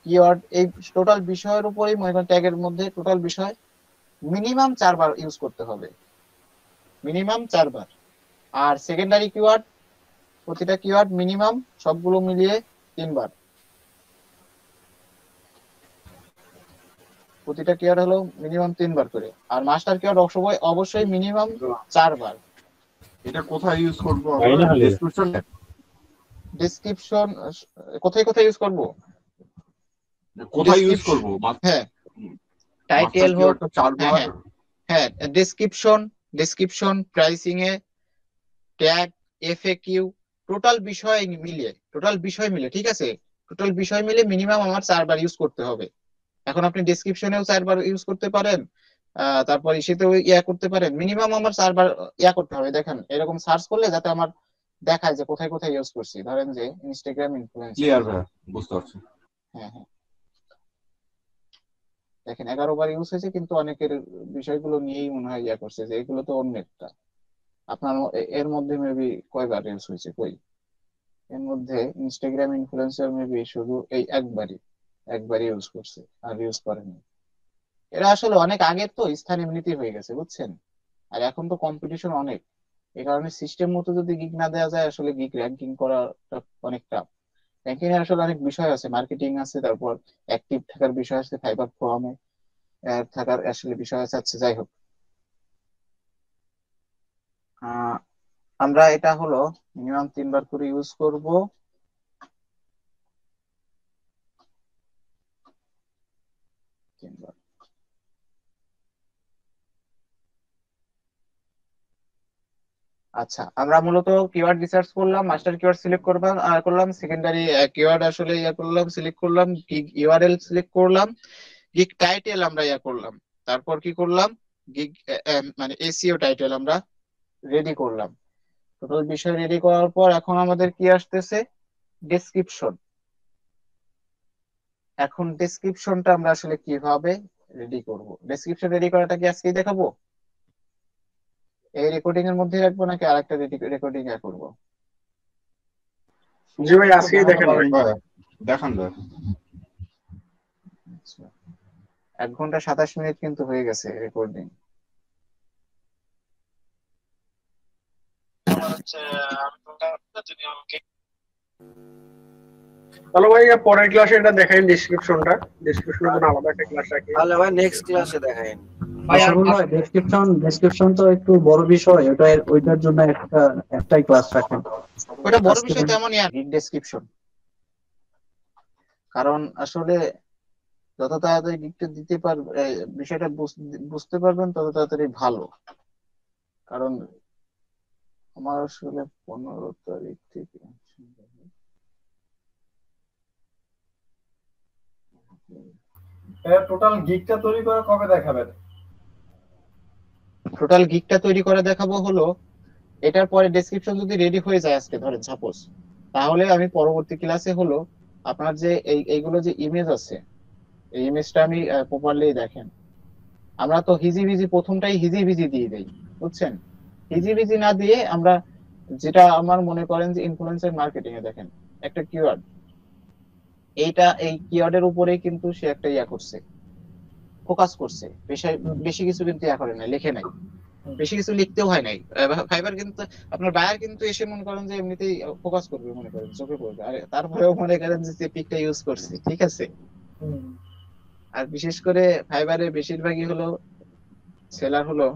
কিওয়ার্ড, এই টোটাল বিষয়ের উপরেই মনে করেন ট্যাগের মধ্যে টোটাল বিষয় মিনিমাম 4 বার ইউজ করতে হবে, মিনিমাম 4 বার। আর সেকেন্ডারি কিওয়ার্ড, প্রতিটা কিওয়ার্ড মিনিমাম সবগুলো মিলিয়ে 3 বার, প্রতিটা কিওয়ার্ড হলো মিনিমাম 3 বার করে। আর মাস্টার কিওয়ার্ড অবশ্যই মিনিমাম 4 বার। এটা কোথায় ইউজ করব আমরা? ডেসক্রিপশনে। ডেসক্রিপশন কোথায় কোথায় ইউজ করব? কোথায় ইউজ ডেসক্রিপশন, করবো? হ্যাঁ মাস্টার টাইটেল হোক, কিওয়ার্ডটা হ্যাঁ 4 বার। হ্যাঁ হ্যাঁ ডেসক্রিপশন প্রাইসিং এ ট্যাগ এফএকিউ টোটাল বিষয় মিলে ঠিক আছে, টোটাল বিষয় মিলে মিনিমাম আমার 4 বার ইউজ করতে হবে। এখন আপনি ডেসক্রিপশনেও 4 বার ইউজ করতে পারেন, তারপর ইসেতেও করতে পারেন, মিনিমাম আমার 4 বার করতে হবে। দেখেন এরকম সার্চ করলে যাতে আমার দেখায় যে কোথায় কোথায় ইউজ করছি। ধরেন যে ইনস্টাগ্রাম ইনফ্লুয়েন্সার, ক্লিয়ার ভাইয়া, বুঝতে পারছি। হ্যাঁ হ্যাঁ দেখেন 11 বার ইউজ হয়েছে, কিন্তু অনেকের বিষয়গুলো নিয়েই মনে হয় করছে যে এগুলো তো অন্যেরটা। আপনার এর মধ্যে মেবি কয়বার ইউজ হয়েছে? কই, এর মধ্যে ইনস্টাগ্রাম ইনফ্লুয়েন্সার মেবি শুধু এই একবারই ইউজ করছে, আর ইউজ করেনি। এরা আসলে অনেক আগের তো স্থান এমনিতেই হয়ে গেছে বুঝছেন, আর এখন তো কম্পিটিশন অনেক। এই কারণে সিস্টেম মতো যদি গিগ না দেওয়া যায়, আসলে গিগ র্যাঙ্কিং করাটা অনেক টাফ। র্যাঙ্কিং এর আসলে অনেক বিষয় আছে, মার্কেটিং আছে, তারপর অ্যাক্টিভ থাকার বিষয় আছে, ফাইবার ফোরামে থাকার আসলে বিষয় আছে। আচ্ছা যাই হোক, আহ, আমরা এটা হলো মিনিমাম 3 বার করে ইউজ করব। 3 বার। আচ্ছা আমরা মূলত কিওয়ার্ড রিসার্চ করলাম, মাস্টার কিওয়ার্ড সিলেক্ট করলাম, সেকেন্ডারি কিওয়ার্ড আসলে করলাম, সিলেক্ট করলাম, গিগ ইউআরএল সিলেক্ট করলাম, গিগ টাইটেল আমরা করলাম, তারপর কি করলাম, গিগ মানে এসইও টাইটেল আমরা রেডি করলাম। টোটাল বিষয় রেডি করার পর এখন আমাদের কি আসতেছে, ডেসক্রিপশন। এখন ডেসক্রিপশনটা আমরা আসলে কিভাবে রেডি করব? ডেসক্রিপশন রেডি করাটা কি আজকেই দেখাবো? এই রেকর্ডিং এর মধ্যে রাখবো নাকি আরেকটা রেকর্ডিং করবো? জি ভাই, আজকেই দেখেন ভাই। দেখান ভাই। আচ্ছা 1 ঘন্টা 27 মিনিট কিন্তু হয়ে গেছে রেকর্ডিং। তাহলে ভাই পরের ক্লাসে এটা দেখাইন, ডিসক্রিপশনে কোনো আলাদা একটা ক্লাস রাখি। তাহলে ভাই নেক্সট ক্লাসে দেখাইন। আশরাফুল ভাই ডেসক্রিপশন তো একটু বড় বিষয়, ওইটার জন্য একটাই ক্লাস রাখেন। ওটা বড় বিষয় তেমনই আর ডেসক্রিপশন, কারণ আসলে যত তাড়াতাড়ি গিগটা দিতে পারবে, বিষয়টা বুঝতে পারবেন তত তাড়াতাড়ি ভালো। কারণ আমার আসলে 15 তারিখ থেকে টোটাল গিগটা তৈরি করে কবে দেখাবেন? টোটাল গিগটা তৈরি করে দেখাবো হলো এটার পরে ডেসক্রিপশন যদি রেডি হয়ে যায় আজকে ধরেন সাপোজ, তাহলে আমি পরবর্তী ক্লাসে হলো আপনার যে এইগুলো যে ইমেজ আছে, এই ইমেজটা আমি প্রপারলি দেখেন। আমরা তো হিজিবিজি প্রথমটাই হিজিবিজি দিয়ে দেই বুঝছেন, হিজিবিজি না দিয়ে আমরা যেটা আমার মনে করেন যে ইনফ্লুয়েন্সার মার্কেটিং এ দেখেন একটা কিওয়ার্ড, এই কিওয়ার্ডের উপরেই কিন্তু সে একটা করছে, ফোকাস করছে, বেশি কিছু কিন্তু করে নাই, লিখে নাই, বেশি কিছু লিখতেও হয় নাই। ফাইবার কিন্তু আপনার বায়ার কিন্তু এসে মনে করেন যে এমনিতেই ফোকাস করবে, মনে করেন চোখে পড়বে, আর তারপরেও মনে করেন যে পিকটা ইউজ করছে ঠিক আছে। আর বিশেষ করে ফাইবারে বেশিরভাগই হলো সেলার হলো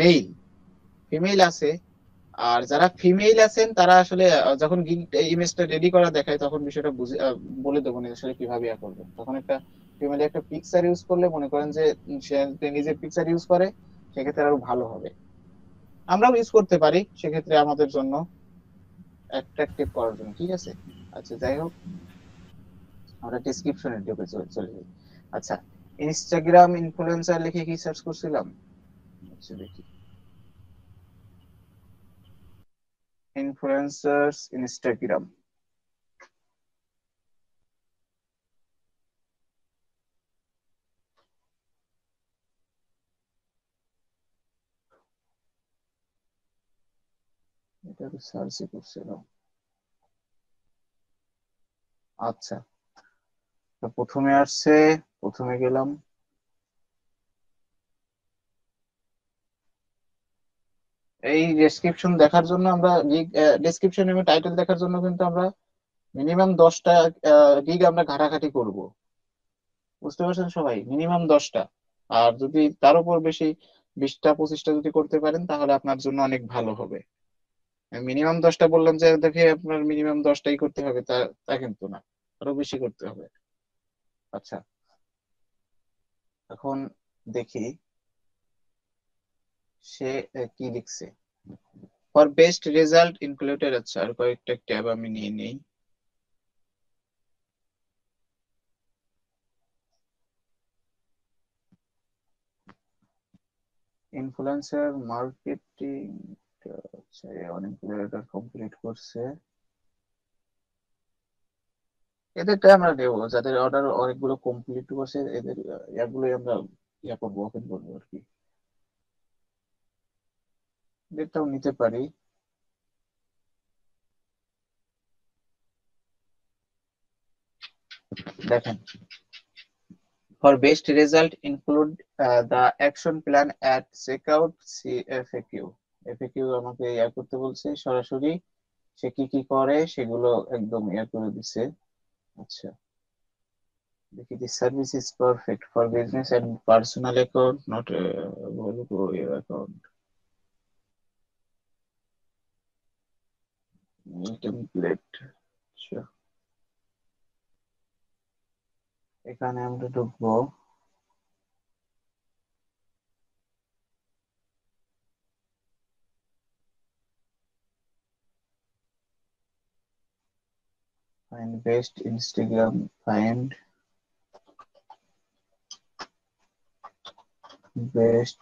মেইল, ফিমেইল আছে। আর যারা ফিমেইল আছেন তারা আসলে যখন ইমেজটা রেডি করা দেখায় তখন বিষয়টা বলে দেবো না আসলে কিভাবে করবে। তখন একটা ফিমেল একটা পিকচার ইউজ করলে মনে করেন যে সে নিজের পিকচার ইউজ করে, সেক্ষেত্রে আরো ভালো হবে। আমরাও ইউজ করতে পারি সেক্ষেত্রে আমাদের জন্য অ্যাট্রাকটিভ করার জন্য, ঠিক আছে। আচ্ছা যাই হোক, আমরা ডেসক্রিপশনে ঢুকে চলে যাই। আচ্ছা ইনস্টাগ্রাম ইনফ্লুয়েন্সার লিখে কি সার্চ করছিলাম, আচ্ছা দেখি ইনফ্লুয়েন্সার্স ইনস্টাগ্রাম। এটা তো সার্চই করছিলাম। আচ্ছা তো প্রথমে আসছে, প্রথমে গেলাম, এই ডেসক্রিপশন দেখার জন্য আমরা ডেসক্রিপশন এবং টাইটেল দেখার জন্য কিন্তু আমরা মিনিমাম 10টা গিগ আমরা ঘাটাঘাটি করব, বুঝতে পারছেন সবাই, মিনিমাম 10টা। আর যদি তার উপর বেশি 20টা 25টা যদি করতে পারেন তাহলে আপনার জন্য অনেক ভালো হবে। মিনিমাম 10টা বললাম যে দেখে আপনার মিনিমাম 10টাই করতে হবে তা তা কিন্তু না। আরো বেশি করতে হবে। আচ্ছা, এখন দেখি সে কি লিখছে। For best result included. আচ্ছা, আর কয়েকটা ট্যাব আমি নিয়ে নেই। Influencer marketing. আচ্ছা, অনেকগুলো এটা কমপ্লিট করছে। এদেরটা আমরা নেবো, যাদের অর্ডার অনেকগুলো কমপ্লিট করছে এদের ইয়াগুলোই আমরা করবো, ওপেন করবো আর কি। এদেরটাও নিতে পারি। দেখেন, for best result include the action plan at checkout FAQ। FAQ আমাকে করতে বলছে সরাসরি, সে কি কি করে সেগুলো একদম করে দিছে। আচ্ছা, দেখি the service is perfect for business and personal account, not your account template। আচ্ছা, এখানে আমরা ঢুকবো। Find best Instagram, find best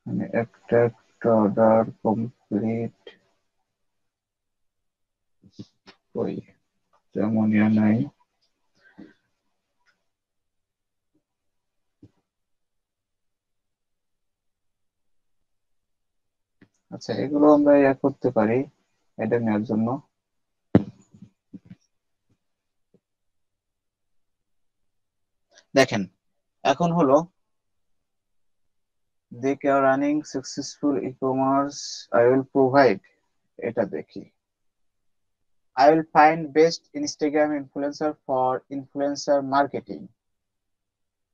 মানে একটা অর্ডার কমপ্লিট ওই যেমন নাই। আচ্ছা, এগুলো আমরা করতে পারি এটা নেওয়ার জন্য। দেখেন, এখন হলো they are running successful e-commerce, I will provide। এটা দেখি, I will find best Instagram influencer for influencer marketing।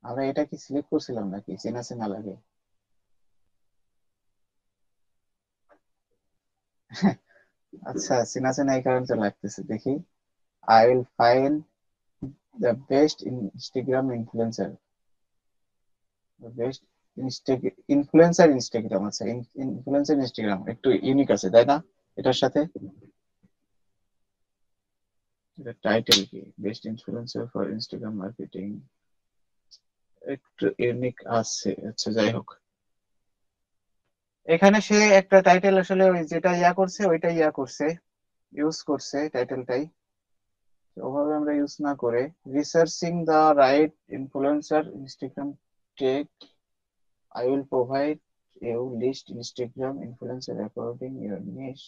আমরা এটা কি সিলেক্ট করছিলাম নাকি চেনা চেনা লাগে? আচ্ছা, চেনা চেনা এই কারণে লাগতেছে। দেখি, I will find the best Instagram influencer, the best influencer Instagram. আচ্ছা, ইনফ্লুয়েন্সার ইনস্টাগ্রাম একটু ইউনিক আছে তাই না এটার সাথে? এটা টাইটেল কি, best influencer for Instagram marketing, একটু ইউনিক আছে। আচ্ছা, যাই হোক, এখানে সে একটা টাইটেল আসলে ওই যেটা করছে ওইটাই করছে, ইউজ করছে টাইটেলটাই। ওভাবে আমরা ইউজ না করে researching the right influencer Instagram tech, I will provide you list Instagram influencer according your niche।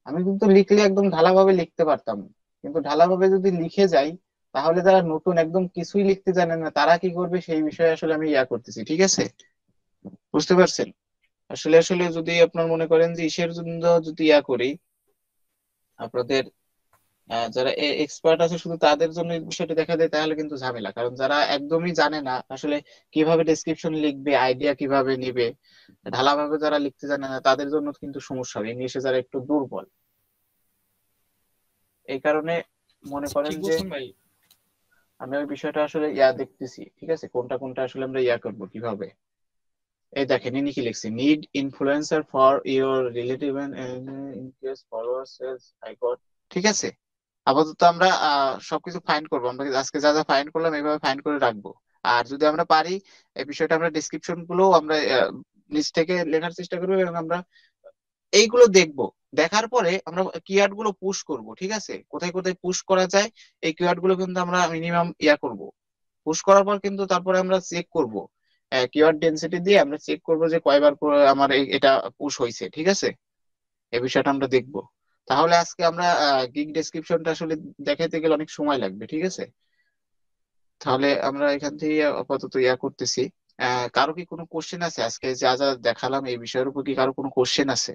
আমি কিন্তু লিখলে একদম ঢালাভাবে লিখতে পারতাম, কিন্তু ঢালাভাবে যদি লিখে যাই তাহলে যারা নতুন একদম কিছুই লিখতে জানে না তারা কি করবে সেই বিষয়ে আসলে আমি করতেছি। ঠিক আছে, বুঝতে পারছেন? আসলে আসলে যদি আপনার মনে করেন যে ইসের জন্য যদি করি, আপনাদের যারা এক্সপার্ট আছে শুধু তাদের জন্য এই বিষয়টা দেখা দেয় তাহলে কিন্তু ঝামেলা। কারণ যারা একদমই জানে না আসলে কিভাবে ডেসক্রিপশন লিখবে, আইডিয়া কিভাবে নিবে, ঢালাভাবে যারা লিখতে জানে না তাদের জন্য কিন্তু সমস্যা হবে, ইংলিশে যারা একটু দুর্বল। এই কারণে মনে করেন ঠিক যে বলছেন ভাই। আমি ওই বিষয়টা আসলে দেখতেছি। ঠিক আছে, কোনটা কোনটা আসলে আমরা করবো কিভাবে। এই দেখেন, ইনি কি লিখছে, need influencer for your relative and increase followers I got. ঠিক আছে, আপাতত আমরা সবকিছু ফাইন্ড করবো। আমরা আজকে যা যা ফাইন্ড করলাম এইভাবে ফাইন্ড করে রাখবো। আর যদি আমরা পারি এই বিষয়টা আমরা ডেসক্রিপশন গুলো আমরা নিচ থেকে লেখার চেষ্টা করবো এবং আমরা এইগুলো দেখবো। দেখার পরে আমরা কিওয়ার্ড গুলো পুশ করব। ঠিক আছে, কোথায় কোথায় পুশ করা যায় এই কিওয়ার্ড গুলো কিন্তু আমরা মিনিমাম করব। পুশ করার পর কিন্তু তারপরে আমরা চেক করব, কিওয়ার্ড ডেনসিটি দিয়ে আমরা চেক করব যে কয়বার করে আমার এটা পুশ হয়েছে। ঠিক আছে, এই বিষয়টা আমরা দেখবো। তাহলে আজকে আমরা গিগ ডেসক্রিপশনটা আসলে দেখাইতে গেলে অনেক সময় লাগবে। ঠিক আছে, তাহলে আমরা এখান থেকে আপাতত করতেছি। কারো কি কোনো কোশ্চেন আছে? আজকে যা যা দেখালাম এই বিষয়ের উপর কি কারো কোনো কোশ্চেন আছে?